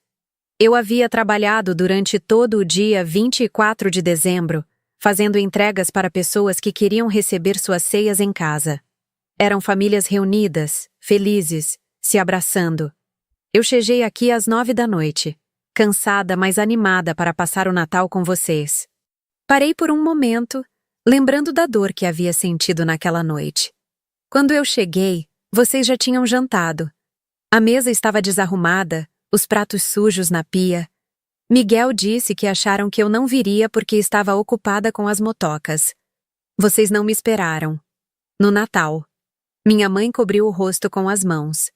Eu havia trabalhado durante todo o dia 24 de dezembro, fazendo entregas para pessoas que queriam receber suas ceias em casa. Eram famílias reunidas, felizes, se abraçando. Eu cheguei aqui às 9 da noite, cansada, mas animada para passar o Natal com vocês. Parei por um momento, lembrando da dor que havia sentido naquela noite. Quando eu cheguei, vocês já tinham jantado. A mesa estava desarrumada, os pratos sujos na pia. Miguel disse que acharam que eu não viria porque estava ocupada com as motocas. Vocês não me esperaram. No Natal. Minha mãe cobriu o rosto com as mãos.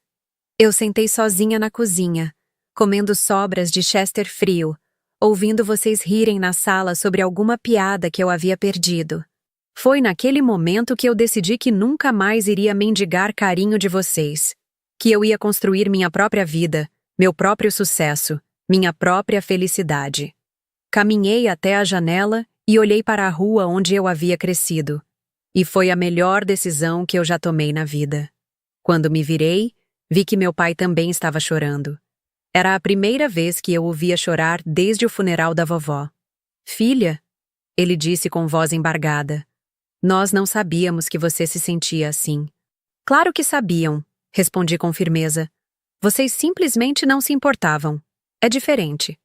Eu sentei sozinha na cozinha, comendo sobras de Chester frio, ouvindo vocês rirem na sala sobre alguma piada que eu havia perdido. Foi naquele momento que eu decidi que nunca mais iria mendigar carinho de vocês. Que eu ia construir minha própria vida, meu próprio sucesso, minha própria felicidade. Caminhei até a janela e olhei para a rua onde eu havia crescido. E foi a melhor decisão que eu já tomei na vida. Quando me virei, vi que meu pai também estava chorando. Era a primeira vez que eu o via chorar desde o funeral da vovó. Filha, ele disse com voz embargada, nós não sabíamos que você se sentia assim. Claro que sabiam, respondi com firmeza. Vocês simplesmente não se importavam. É diferente.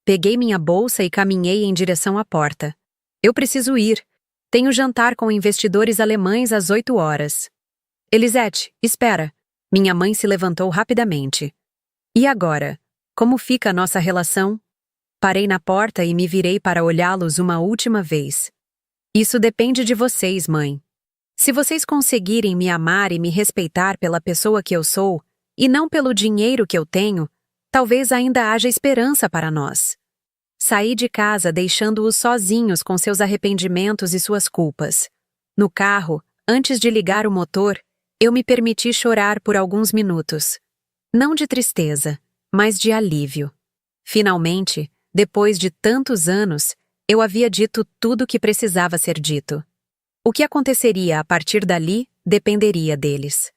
Peguei minha bolsa e caminhei em direção à porta. Eu preciso ir. Tenho jantar com investidores alemães às 8 horas. Elisete, espera. Minha mãe se levantou rapidamente. E agora? Como fica a nossa relação? Parei na porta e me virei para olhá-los uma última vez. Isso depende de vocês, mãe. Se vocês conseguirem me amar e me respeitar pela pessoa que eu sou, e não pelo dinheiro que eu tenho, talvez ainda haja esperança para nós. Saí de casa deixando-os sozinhos com seus arrependimentos e suas culpas. No carro, antes de ligar o motor, eu me permiti chorar por alguns minutos. Não de tristeza, mas de alívio. Finalmente, depois de tantos anos, eu havia dito tudo o que precisava ser dito. O que aconteceria a partir dali dependeria deles.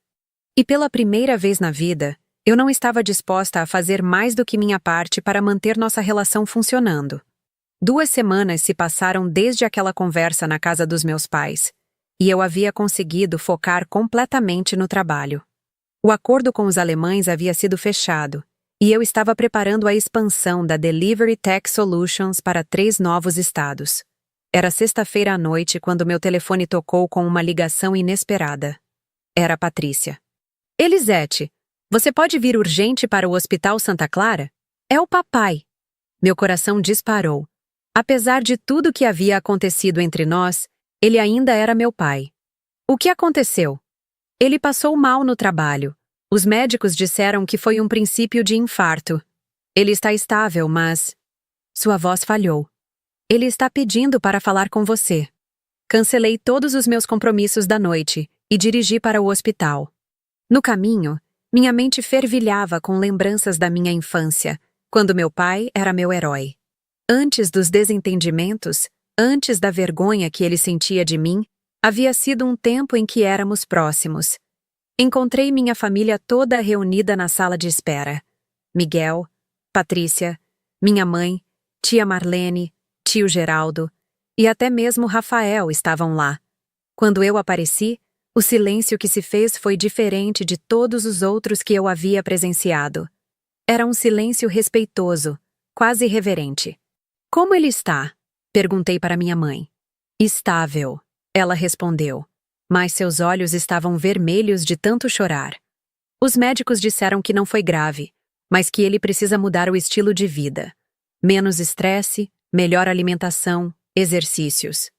E pela primeira vez na vida, eu não estava disposta a fazer mais do que minha parte para manter nossa relação funcionando. 2 semanas se passaram desde aquela conversa na casa dos meus pais, e eu havia conseguido focar completamente no trabalho. O acordo com os alemães havia sido fechado, e eu estava preparando a expansão da Delivery Tech Solutions para 3 novos estados. Era sexta-feira à noite quando meu telefone tocou com uma ligação inesperada. Era a Patrícia. Elisete, você pode vir urgente para o Hospital Santa Clara? É o papai. Meu coração disparou. Apesar de tudo que havia acontecido entre nós, ele ainda era meu pai. O que aconteceu? Ele passou mal no trabalho. Os médicos disseram que foi um princípio de infarto. Ele está estável, mas... Sua voz falhou. Ele está pedindo para falar com você. Cancelei todos os meus compromissos da noite e dirigi para o hospital. No caminho, minha mente fervilhava com lembranças da minha infância, quando meu pai era meu herói. Antes dos desentendimentos, antes da vergonha que ele sentia de mim, havia sido um tempo em que éramos próximos. Encontrei minha família toda reunida na sala de espera. Miguel, Patrícia, minha mãe, tia Marlene, tio Geraldo e até mesmo Rafael estavam lá. Quando eu apareci, o silêncio que se fez foi diferente de todos os outros que eu havia presenciado. Era um silêncio respeitoso, quase reverente. Como ele está? Perguntei para minha mãe. Estável, ela respondeu, mas seus olhos estavam vermelhos de tanto chorar. Os médicos disseram que não foi grave, mas que ele precisa mudar o estilo de vida. Menos estresse, melhor alimentação, exercícios.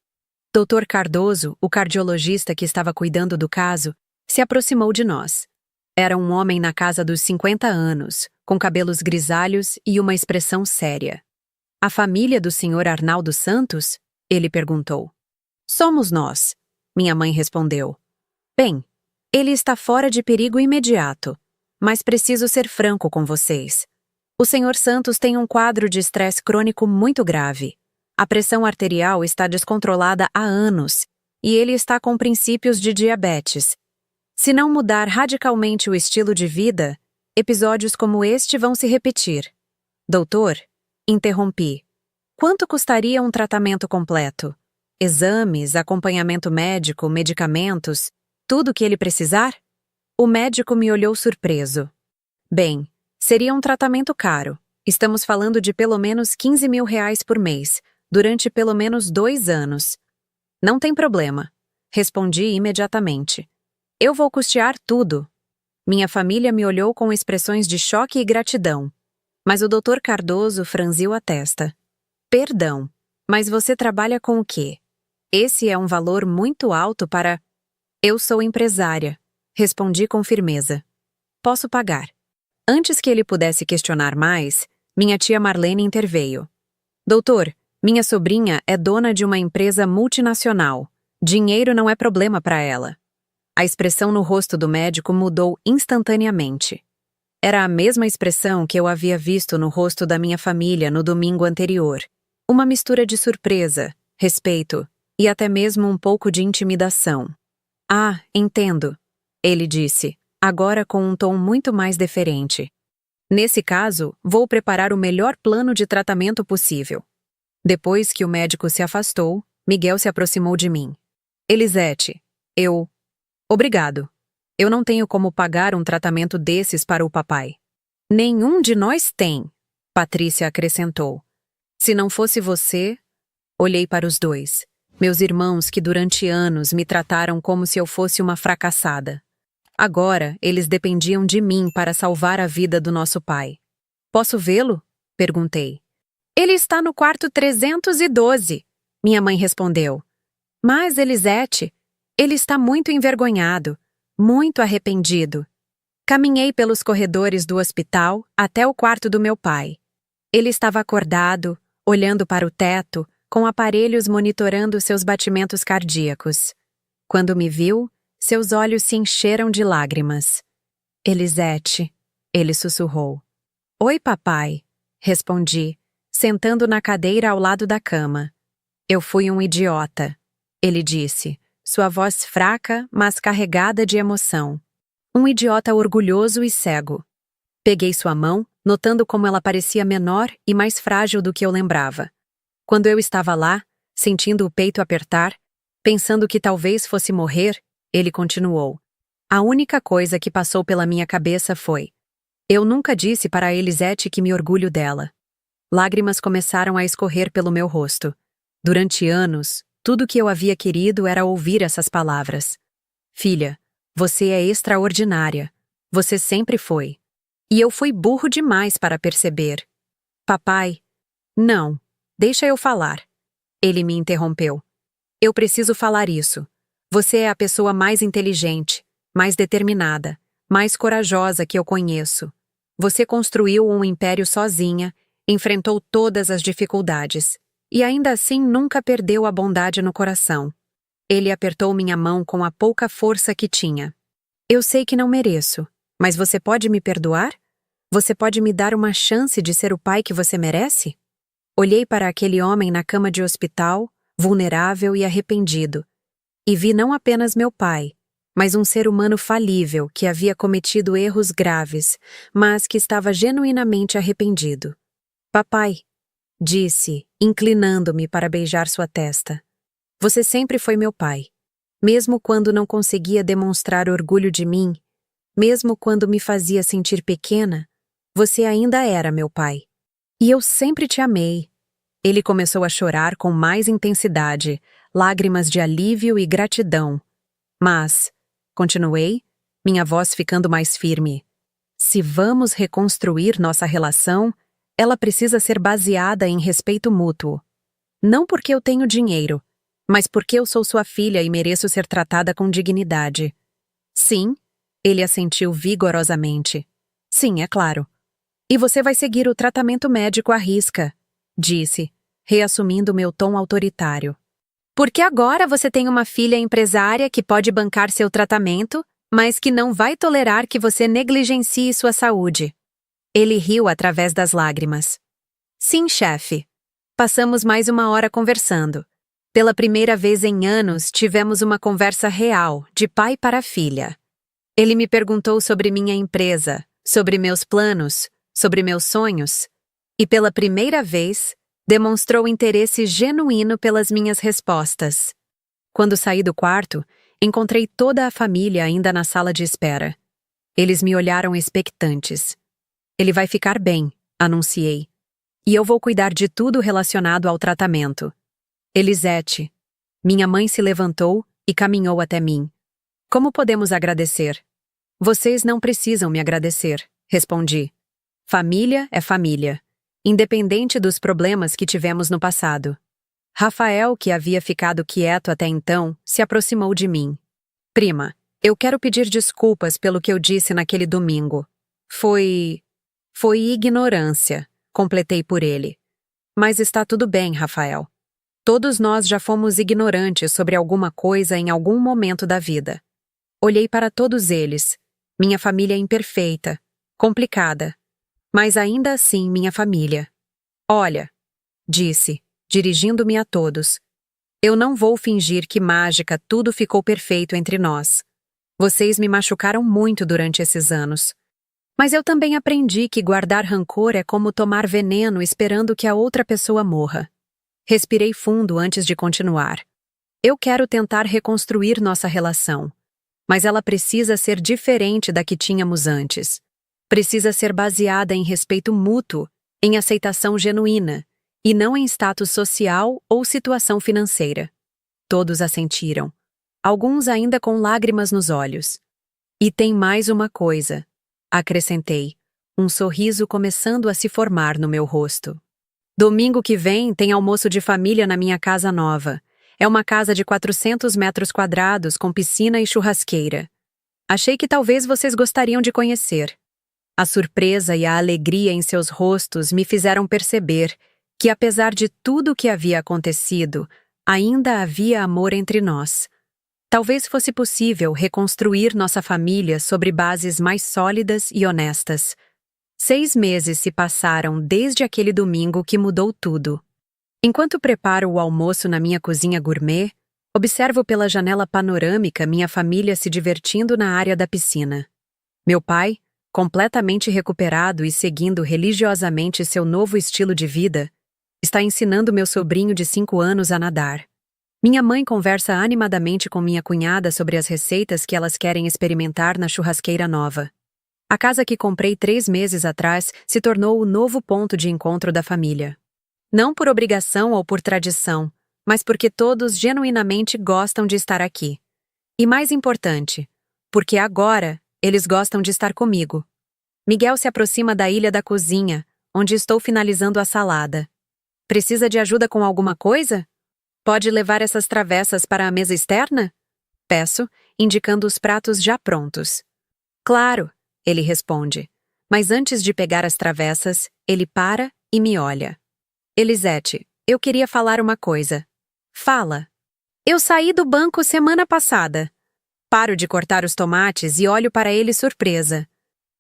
Dr. Cardoso, o cardiologista que estava cuidando do caso, se aproximou de nós. Era um homem na casa dos 50 anos, com cabelos grisalhos e uma expressão séria. A família do Sr. Arnaldo Santos? Ele perguntou. Somos nós, minha mãe respondeu. Bem, ele está fora de perigo imediato, mas preciso ser franco com vocês. O Sr. Santos tem um quadro de estresse crônico muito grave. A pressão arterial está descontrolada há anos e ele está com princípios de diabetes. Se não mudar radicalmente o estilo de vida, episódios como este vão se repetir. Doutor, interrompi. Quanto custaria um tratamento completo? Exames, acompanhamento médico, medicamentos, tudo o que ele precisar? O médico me olhou surpreso. Bem, seria um tratamento caro. Estamos falando de pelo menos R$ 15.000 por mês, durante pelo menos 2 anos. Não tem problema, respondi imediatamente. Eu vou custear tudo. Minha família me olhou com expressões de choque e gratidão. Mas o Dr. Cardoso franziu a testa. Perdão, mas você trabalha com o quê? Esse é um valor muito alto para... Eu sou empresária, respondi com firmeza. Posso pagar. Antes que ele pudesse questionar mais, minha tia Marlene interveio. Doutor, minha sobrinha é dona de uma empresa multinacional, Dinheiro não é problema para ela. A expressão no rosto do médico mudou instantaneamente. Era a mesma expressão que eu havia visto no rosto da minha família no domingo anterior. Uma mistura de surpresa, respeito e até mesmo um pouco de intimidação. Ah, entendo, ele disse, agora com um tom muito mais deferente. Nesse caso, vou preparar o melhor plano de tratamento possível. Depois que o médico se afastou, Miguel se aproximou de mim. Elisete, Obrigado. Eu não tenho como pagar um tratamento desses para o papai. Nenhum de nós tem, Patrícia acrescentou. Se não fosse você... Olhei para os dois, meus irmãos que durante anos me trataram como se eu fosse uma fracassada. Agora, eles dependiam de mim para salvar a vida do nosso pai. Posso vê-lo? Perguntei. Ele está no quarto 312, minha mãe respondeu. Mas, Elisete, ele está muito envergonhado, muito arrependido. Caminhei pelos corredores do hospital até o quarto do meu pai. Ele estava acordado, olhando para o teto, com aparelhos monitorando seus batimentos cardíacos. Quando me viu, seus olhos se encheram de lágrimas. Elisete, ele sussurrou. Oi, papai, respondi, sentando na cadeira ao lado da cama. Eu fui um idiota, ele disse, sua voz fraca, mas carregada de emoção. Um idiota orgulhoso e cego. Peguei sua mão, notando como ela parecia menor e mais frágil do que eu lembrava. Quando eu estava lá, sentindo o peito apertar, pensando que talvez fosse morrer, ele continuou. A única coisa que passou pela minha cabeça foi: eu nunca disse para a Elisete que me orgulho dela. Lágrimas começaram a escorrer pelo meu rosto. Durante anos, tudo que eu havia querido era ouvir essas palavras. Filha, você é extraordinária. Você sempre foi. E eu fui burro demais para perceber. Papai, não. Deixa eu falar. Ele me interrompeu. Eu preciso falar isso. Você é a pessoa mais inteligente, mais determinada, mais corajosa que eu conheço. Você construiu um império sozinha, enfrentou todas as dificuldades, e ainda assim nunca perdeu a bondade no coração. Ele apertou minha mão com a pouca força que tinha. Eu sei que não mereço, mas você pode me perdoar? Você pode me dar uma chance de ser o pai que você merece? Olhei para aquele homem na cama de hospital, vulnerável e arrependido, e vi não apenas meu pai, mas um ser humano falível que havia cometido erros graves, mas que estava genuinamente arrependido. Papai, disse, inclinando-me para beijar sua testa. Você sempre foi meu pai. Mesmo quando não conseguia demonstrar orgulho de mim, mesmo quando me fazia sentir pequena, você ainda era meu pai. E eu sempre te amei. Ele começou a chorar com mais intensidade, lágrimas de alívio e gratidão. Mas, continuei, minha voz ficando mais firme. Se vamos reconstruir nossa relação, ela precisa ser baseada em respeito mútuo. Não porque eu tenho dinheiro, mas porque eu sou sua filha e mereço ser tratada com dignidade. Sim, ele assentiu vigorosamente. Sim, é claro. E você vai seguir o tratamento médico à risca, disse, reassumindo meu tom autoritário. Porque agora você tem uma filha empresária que pode bancar seu tratamento, mas que não vai tolerar que você negligencie sua saúde. Ele riu através das lágrimas. Sim, chefe. Passamos mais uma hora conversando. Pela primeira vez em anos, tivemos uma conversa real, de pai para filha. Ele me perguntou sobre minha empresa, sobre meus planos, sobre meus sonhos, e pela primeira vez, demonstrou interesse genuíno pelas minhas respostas. Quando saí do quarto, encontrei toda a família ainda na sala de espera. Eles me olharam expectantes. Ele vai ficar bem, anunciei. E eu vou cuidar de tudo relacionado ao tratamento. Elisete. Minha mãe se levantou e caminhou até mim. Como podemos agradecer? Vocês não precisam me agradecer, respondi. Família é família, independente dos problemas que tivemos no passado. Rafael, que havia ficado quieto até então, se aproximou de mim. Prima, eu quero pedir desculpas pelo que eu disse naquele domingo. Foi ignorância, completei por ele. Mas está tudo bem, Rafael. Todos nós já fomos ignorantes sobre alguma coisa em algum momento da vida. Olhei para todos eles. Minha família é imperfeita, complicada, mas ainda assim minha família. Olha, disse, dirigindo-me a todos. Eu não vou fingir que mágica tudo ficou perfeito entre nós. Vocês me machucaram muito durante esses anos. Mas eu também aprendi que guardar rancor é como tomar veneno esperando que a outra pessoa morra. Respirei fundo antes de continuar. Eu quero tentar reconstruir nossa relação. Mas ela precisa ser diferente da que tínhamos antes. Precisa ser baseada em respeito mútuo, em aceitação genuína, e não em status social ou situação financeira. Todos assentiram, alguns ainda com lágrimas nos olhos. E tem mais uma coisa, acrescentei, um sorriso começando a se formar no meu rosto. Domingo que vem tem almoço de família na minha casa nova. É uma casa de 400 metros quadrados com piscina e churrasqueira. Achei que talvez vocês gostariam de conhecer. A surpresa e a alegria em seus rostos me fizeram perceber que, apesar de tudo o que havia acontecido, ainda havia amor entre nós. Talvez fosse possível reconstruir nossa família sobre bases mais sólidas e honestas. 6 meses se passaram desde aquele domingo que mudou tudo. Enquanto preparo o almoço na minha cozinha gourmet, observo pela janela panorâmica minha família se divertindo na área da piscina. Meu pai, completamente recuperado e seguindo religiosamente seu novo estilo de vida, está ensinando meu sobrinho de 5 anos a nadar. Minha mãe conversa animadamente com minha cunhada sobre as receitas que elas querem experimentar na churrasqueira nova. A casa que comprei 3 meses atrás se tornou o novo ponto de encontro da família. Não por obrigação ou por tradição, mas porque todos genuinamente gostam de estar aqui. E mais importante, porque agora eles gostam de estar comigo. Miguel se aproxima da ilha da cozinha, onde estou finalizando a salada. Precisa de ajuda com alguma coisa? Pode levar essas travessas para a mesa externa? Peço, indicando os pratos já prontos. Claro, ele responde. Mas antes de pegar as travessas, ele para e me olha. Elisete, eu queria falar uma coisa. Fala. Eu saí do banco semana passada. Paro de cortar os tomates e olho para ele surpresa.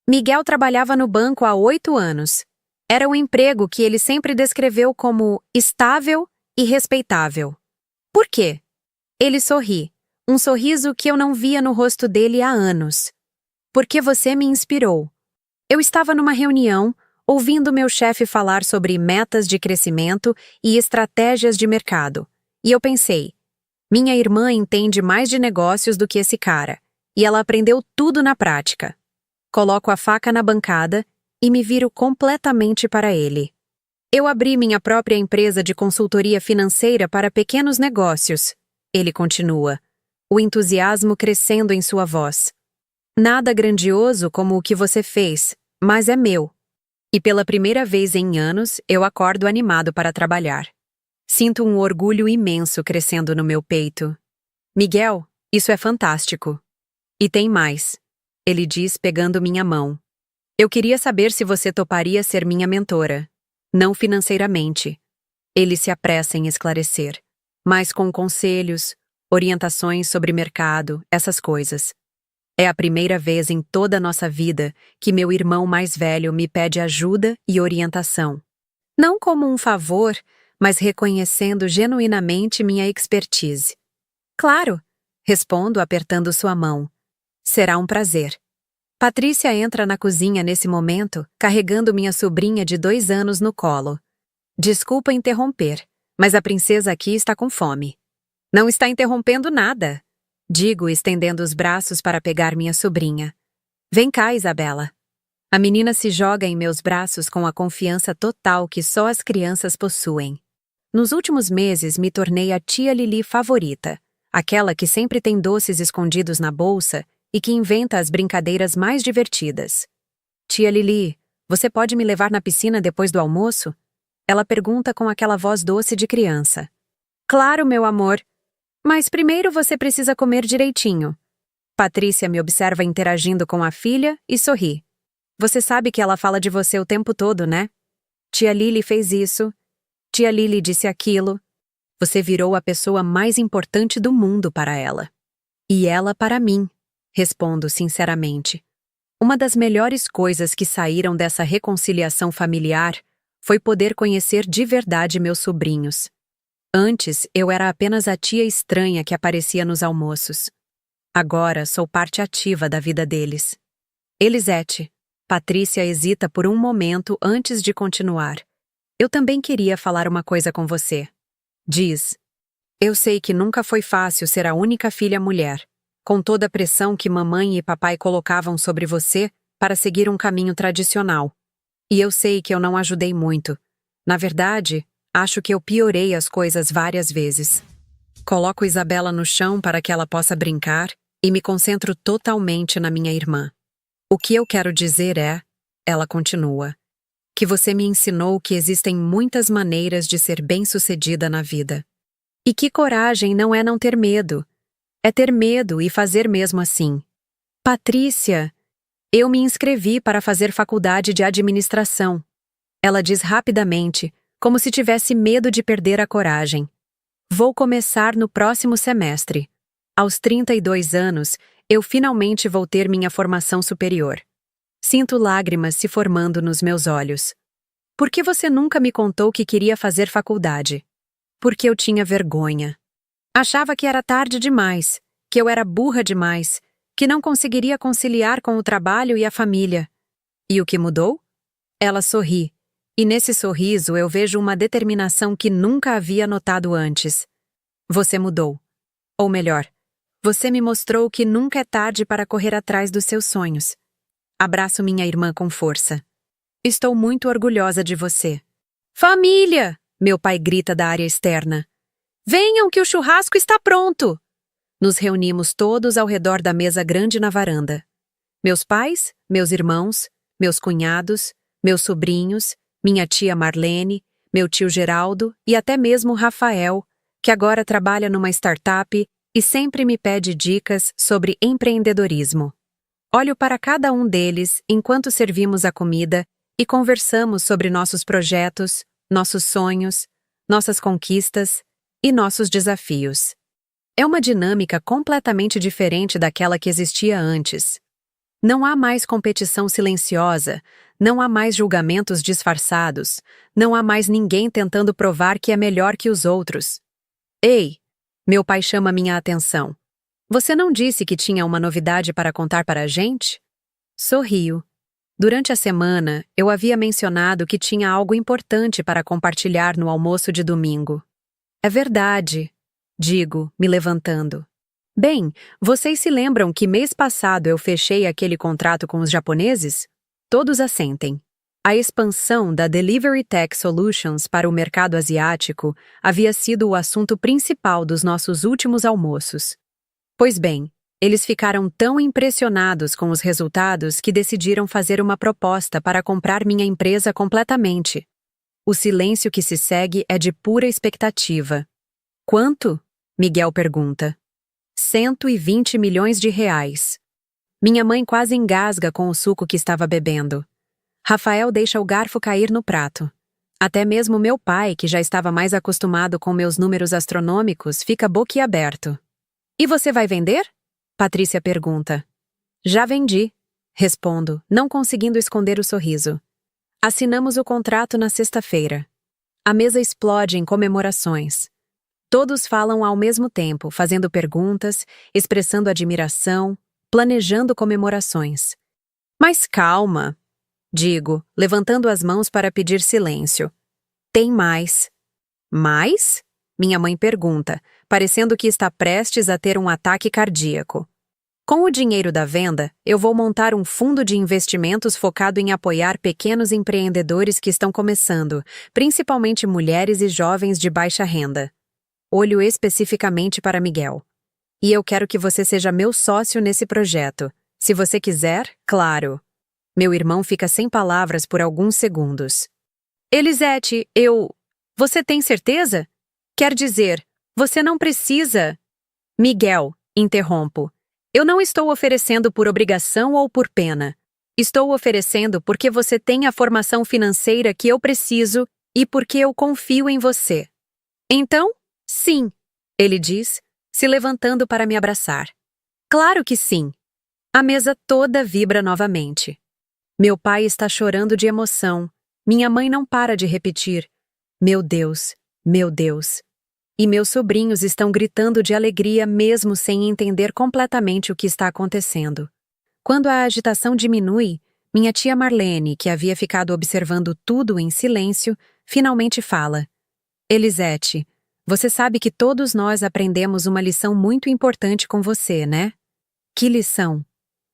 Miguel trabalhava no banco há 8 anos. Era um emprego que ele sempre descreveu como estável e respeitável. Por quê? Ele sorri, um sorriso que eu não via no rosto dele há anos. Porque você me inspirou. Eu estava numa reunião, ouvindo meu chefe falar sobre metas de crescimento e estratégias de mercado. E eu pensei, minha irmã entende mais de negócios do que esse cara, e ela aprendeu tudo na prática. Coloco a faca na bancada e me viro completamente para ele. Eu abri minha própria empresa de consultoria financeira para pequenos negócios. Ele continua, o entusiasmo crescendo em sua voz. Nada grandioso como o que você fez, mas é meu. E pela primeira vez em anos, eu acordo animado para trabalhar. Sinto um orgulho imenso crescendo no meu peito. Miguel, isso é fantástico. E tem mais. Ele diz pegando minha mão. Eu queria saber se você toparia ser minha mentora. Não financeiramente. Ele se apressa em esclarecer. Mas com conselhos, orientações sobre mercado, essas coisas. É a primeira vez em toda a nossa vida que meu irmão mais velho me pede ajuda e orientação. Não como um favor, mas reconhecendo genuinamente minha expertise. Claro, respondo apertando sua mão. Será um prazer. Patrícia entra na cozinha nesse momento, carregando minha sobrinha de 2 anos no colo. Desculpa interromper, mas a princesa aqui está com fome. Não está interrompendo nada. Digo, estendendo os braços para pegar minha sobrinha. Vem cá, Isabela. A menina se joga em meus braços com a confiança total que só as crianças possuem. Nos últimos meses me tornei a tia Lili favorita, aquela que sempre tem doces escondidos na bolsa e que inventa as brincadeiras mais divertidas. Tia Lili, você pode me levar na piscina depois do almoço? Ela pergunta com aquela voz doce de criança. Claro, meu amor. Mas primeiro você precisa comer direitinho. Patrícia me observa interagindo com a filha e sorri. Você sabe que ela fala de você o tempo todo, né? Tia Lili fez isso. Tia Lili disse aquilo. Você virou a pessoa mais importante do mundo para ela. E ela para mim, respondo sinceramente. Uma das melhores coisas que saíram dessa reconciliação familiar foi poder conhecer de verdade meus sobrinhos. Antes, eu era apenas a tia estranha que aparecia nos almoços. Agora, sou parte ativa da vida deles. Elisete, Patrícia hesita por um momento antes de continuar. Eu também queria falar uma coisa com você. Diz. Eu sei que nunca foi fácil ser a única filha mulher, com toda a pressão que mamãe e papai colocavam sobre você para seguir um caminho tradicional. E eu sei que eu não ajudei muito. Na verdade, acho que eu piorei as coisas várias vezes. Coloco Isabela no chão para que ela possa brincar e me concentro totalmente na minha irmã. O que eu quero dizer é, ela continua, que você me ensinou que existem muitas maneiras de ser bem-sucedida na vida. E que coragem não é não ter medo. É ter medo e fazer mesmo assim. Patrícia, eu me inscrevi para fazer faculdade de administração. Ela diz rapidamente, como se tivesse medo de perder a coragem. Vou começar no próximo semestre. Aos 32 anos, eu finalmente vou ter minha formação superior. Sinto lágrimas se formando nos meus olhos. Por que você nunca me contou que queria fazer faculdade? Porque eu tinha vergonha. Achava que era tarde demais, que eu era burra demais, que não conseguiria conciliar com o trabalho e a família. E o que mudou? Ela sorri, e nesse sorriso eu vejo uma determinação que nunca havia notado antes. Você mudou. Ou melhor, você me mostrou que nunca é tarde para correr atrás dos seus sonhos. Abraço minha irmã com força. Estou muito orgulhosa de você. Família! Meu pai grita da área externa. Venham que o churrasco está pronto! Nos reunimos todos ao redor da mesa grande na varanda. Meus pais, meus irmãos, meus cunhados, meus sobrinhos, minha tia Marlene, meu tio Geraldo e até mesmo Rafael, que agora trabalha numa startup e sempre me pede dicas sobre empreendedorismo. Olho para cada um deles enquanto servimos a comida e conversamos sobre nossos projetos, nossos sonhos, nossas conquistas e nossos desafios. É uma dinâmica completamente diferente daquela que existia antes. Não há mais competição silenciosa, não há mais julgamentos disfarçados, não há mais ninguém tentando provar que é melhor que os outros. Ei! Meu pai chama minha atenção. Você não disse que tinha uma novidade para contar para a gente? Sorrio. Durante a semana, eu havia mencionado que tinha algo importante para compartilhar no almoço de domingo. É verdade, digo, me levantando. Bem, vocês se lembram que mês passado eu fechei aquele contrato com os japoneses? Todos assentem. A expansão da Delivery Tech Solutions para o mercado asiático havia sido o assunto principal dos nossos últimos almoços. Pois bem, eles ficaram tão impressionados com os resultados que decidiram fazer uma proposta para comprar minha empresa completamente. O silêncio que se segue é de pura expectativa. Quanto? Miguel pergunta. 120 milhões de reais. Minha mãe quase engasga com o suco que estava bebendo. Rafael deixa o garfo cair no prato. Até mesmo meu pai, que já estava mais acostumado com meus números astronômicos, fica boquiaberto. E você vai vender? Patrícia pergunta. Já vendi, respondo, não conseguindo esconder o sorriso. Assinamos o contrato na sexta-feira. A mesa explode em comemorações. Todos falam ao mesmo tempo, fazendo perguntas, expressando admiração, planejando comemorações. Mas calma, digo, levantando as mãos para pedir silêncio. Tem mais. Mais? Minha mãe pergunta, parecendo que está prestes a ter um ataque cardíaco. Com o dinheiro da venda, eu vou montar um fundo de investimentos focado em apoiar pequenos empreendedores que estão começando, principalmente mulheres e jovens de baixa renda. Olho especificamente para Miguel. E eu quero que você seja meu sócio nesse projeto. Se você quiser, claro. Meu irmão fica sem palavras por alguns segundos. Elisete, Você tem certeza? Quer dizer, você não precisa... Miguel, interrompo. Eu não estou oferecendo por obrigação ou por pena. Estou oferecendo porque você tem a formação financeira que eu preciso e porque eu confio em você. Então, Sim, ele diz, se levantando para me abraçar. Claro que sim. A mesa toda vibra novamente. Meu pai está chorando de emoção. Minha mãe não para de repetir: meu Deus, meu Deus. E meus sobrinhos estão gritando de alegria mesmo sem entender completamente o que está acontecendo. Quando a agitação diminui, minha tia Marlene, que havia ficado observando tudo em silêncio, finalmente fala: Elisete, você sabe que todos nós aprendemos uma lição muito importante com você, né? Que lição?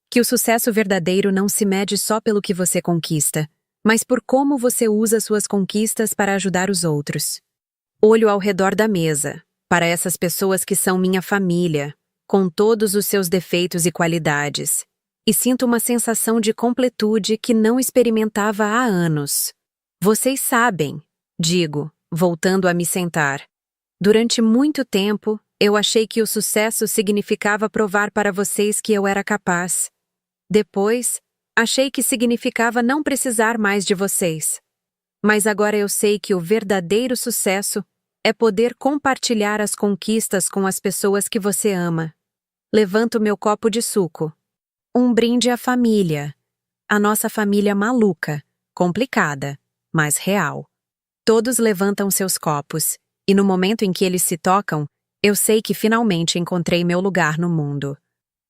Que o sucesso verdadeiro não se mede só pelo que você conquista, mas por como você usa suas conquistas para ajudar os outros. Olho ao redor da mesa, para essas pessoas que são minha família, com todos os seus defeitos e qualidades, e sinto uma sensação de completude que não experimentava há anos. Vocês sabem, digo, voltando a me sentar. Durante muito tempo, eu achei que o sucesso significava provar para vocês que eu era capaz. Depois, achei que significava não precisar mais de vocês. Mas agora eu sei que o verdadeiro sucesso é poder compartilhar as conquistas com as pessoas que você ama. Levanto meu copo de suco. Um brinde à família. A nossa família maluca, complicada, mas real. Todos levantam seus copos, e no momento em que eles se tocam, eu sei que finalmente encontrei meu lugar no mundo.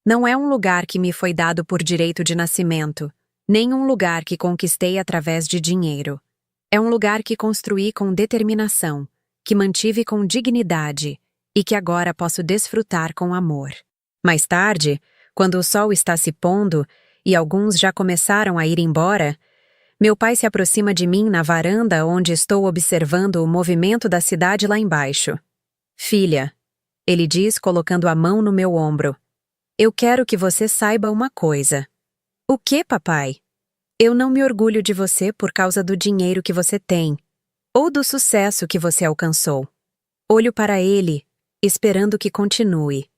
Não é um lugar que me foi dado por direito de nascimento, nem um lugar que conquistei através de dinheiro. É um lugar que construí com determinação, que mantive com dignidade e que agora posso desfrutar com amor. Mais tarde, quando o sol está se pondo e alguns já começaram a ir embora, meu pai se aproxima de mim na varanda onde estou observando o movimento da cidade lá embaixo. Filha, ele diz colocando a mão no meu ombro, eu quero que você saiba uma coisa. O que, papai? Eu não me orgulho de você por causa do dinheiro que você tem, ou do sucesso que você alcançou. Olho para ele, esperando que continue.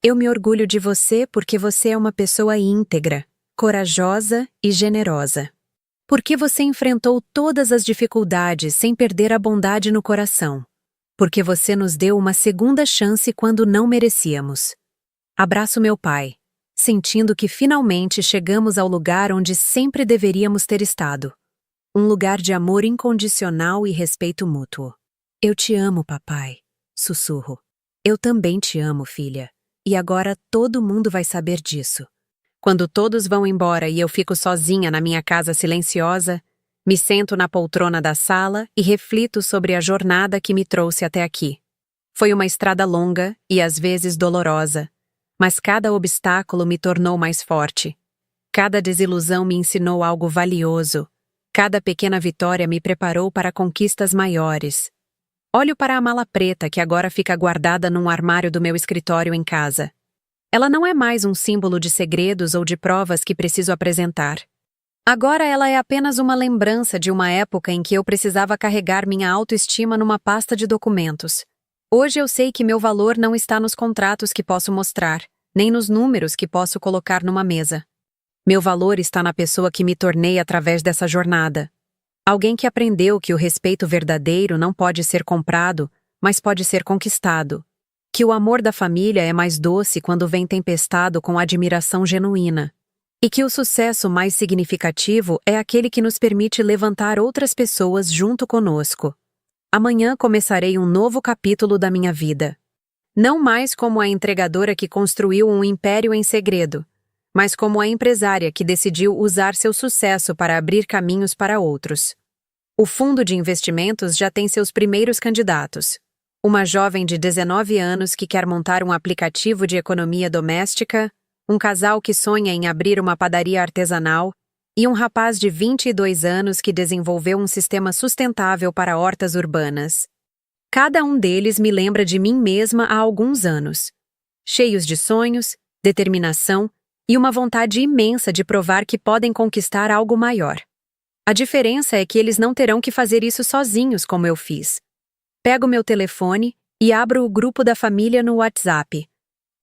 Eu me orgulho de você porque você é uma pessoa íntegra, corajosa e generosa. Porque você enfrentou todas as dificuldades sem perder a bondade no coração. Porque você nos deu uma segunda chance quando não merecíamos. Abraço meu pai, sentindo que finalmente chegamos ao lugar onde sempre deveríamos ter estado. Um lugar de amor incondicional e respeito mútuo. Eu te amo, papai, sussurro. Eu também te amo, filha. E agora todo mundo vai saber disso. Quando todos vão embora e eu fico sozinha na minha casa silenciosa, me sento na poltrona da sala e reflito sobre a jornada que me trouxe até aqui. Foi uma estrada longa e às vezes dolorosa, mas cada obstáculo me tornou mais forte. Cada desilusão me ensinou algo valioso. Cada pequena vitória me preparou para conquistas maiores. Olho para a mala preta que agora fica guardada num armário do meu escritório em casa. Ela não é mais um símbolo de segredos ou de provas que preciso apresentar. Agora ela é apenas uma lembrança de uma época em que eu precisava carregar minha autoestima numa pasta de documentos. Hoje eu sei que meu valor não está nos contratos que posso mostrar, nem nos números que posso colocar numa mesa. Meu valor está na pessoa que me tornei através dessa jornada. Alguém que aprendeu que o respeito verdadeiro não pode ser comprado, mas pode ser conquistado. Que o amor da família é mais doce quando vem tempestado com admiração genuína. E que o sucesso mais significativo é aquele que nos permite levantar outras pessoas junto conosco. Amanhã começarei um novo capítulo da minha vida. Não mais como a entregadora que construiu um império em segredo, mas como a empresária que decidiu usar seu sucesso para abrir caminhos para outros. O fundo de investimentos já tem seus primeiros candidatos. Uma jovem de 19 anos que quer montar um aplicativo de economia doméstica, um casal que sonha em abrir uma padaria artesanal e um rapaz de 22 anos que desenvolveu um sistema sustentável para hortas urbanas. Cada um deles me lembra de mim mesma há alguns anos, cheios de sonhos, determinação e uma vontade imensa de provar que podem conquistar algo maior. A diferença é que eles não terão que fazer isso sozinhos como eu fiz. Pego meu telefone e abro o grupo da família no WhatsApp.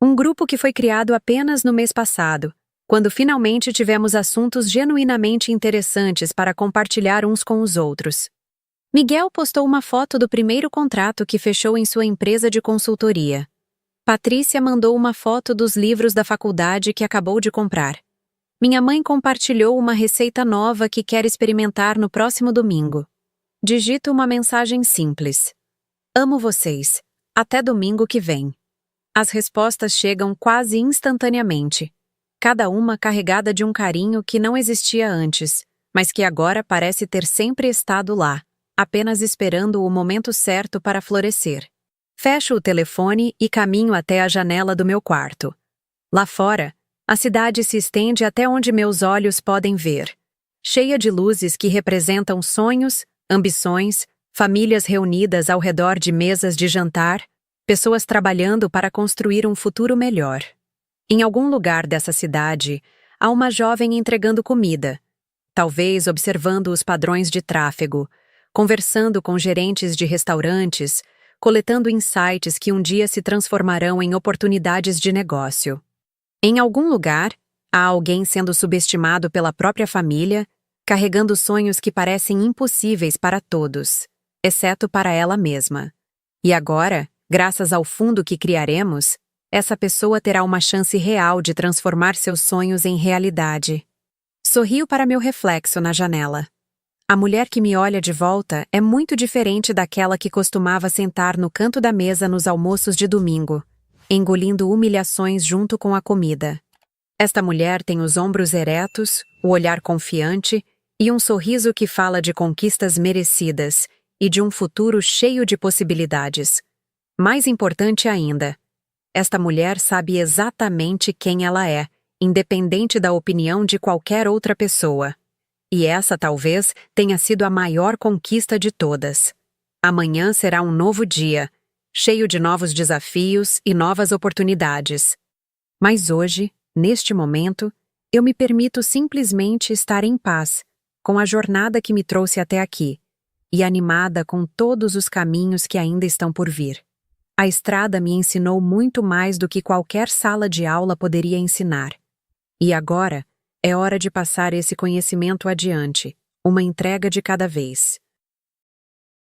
Um grupo que foi criado apenas no mês passado, quando finalmente tivemos assuntos genuinamente interessantes para compartilhar uns com os outros. Miguel postou uma foto do primeiro contrato que fechou em sua empresa de consultoria. Patrícia mandou uma foto dos livros da faculdade que acabou de comprar. Minha mãe compartilhou uma receita nova que quer experimentar no próximo domingo. Digito uma mensagem simples. Amo vocês. Até domingo que vem. As respostas chegam quase instantaneamente, cada uma carregada de um carinho que não existia antes, mas que agora parece ter sempre estado lá, apenas esperando o momento certo para florescer. Fecho o telefone e caminho até a janela do meu quarto. Lá fora, a cidade se estende até onde meus olhos podem ver, cheia de luzes que representam sonhos, ambições, famílias reunidas ao redor de mesas de jantar, pessoas trabalhando para construir um futuro melhor. Em algum lugar dessa cidade, há uma jovem entregando comida, talvez observando os padrões de tráfego, conversando com gerentes de restaurantes, coletando insights que um dia se transformarão em oportunidades de negócio. Em algum lugar, há alguém sendo subestimado pela própria família, carregando sonhos que parecem impossíveis para todos, exceto para ela mesma. E agora, graças ao fundo que criaremos, essa pessoa terá uma chance real de transformar seus sonhos em realidade. Sorrio para meu reflexo na janela. A mulher que me olha de volta é muito diferente daquela que costumava sentar no canto da mesa nos almoços de domingo, engolindo humilhações junto com a comida. Esta mulher tem os ombros eretos, o olhar confiante e um sorriso que fala de conquistas merecidas e de um futuro cheio de possibilidades. Mais importante ainda, esta mulher sabe exatamente quem ela é, independente da opinião de qualquer outra pessoa. E essa talvez tenha sido a maior conquista de todas. Amanhã será um novo dia, cheio de novos desafios e novas oportunidades. Mas hoje, neste momento, eu me permito simplesmente estar em paz, com a jornada que me trouxe até aqui, e animada com todos os caminhos que ainda estão por vir. A estrada me ensinou muito mais do que qualquer sala de aula poderia ensinar. E agora, é hora de passar esse conhecimento adiante, uma entrega de cada vez.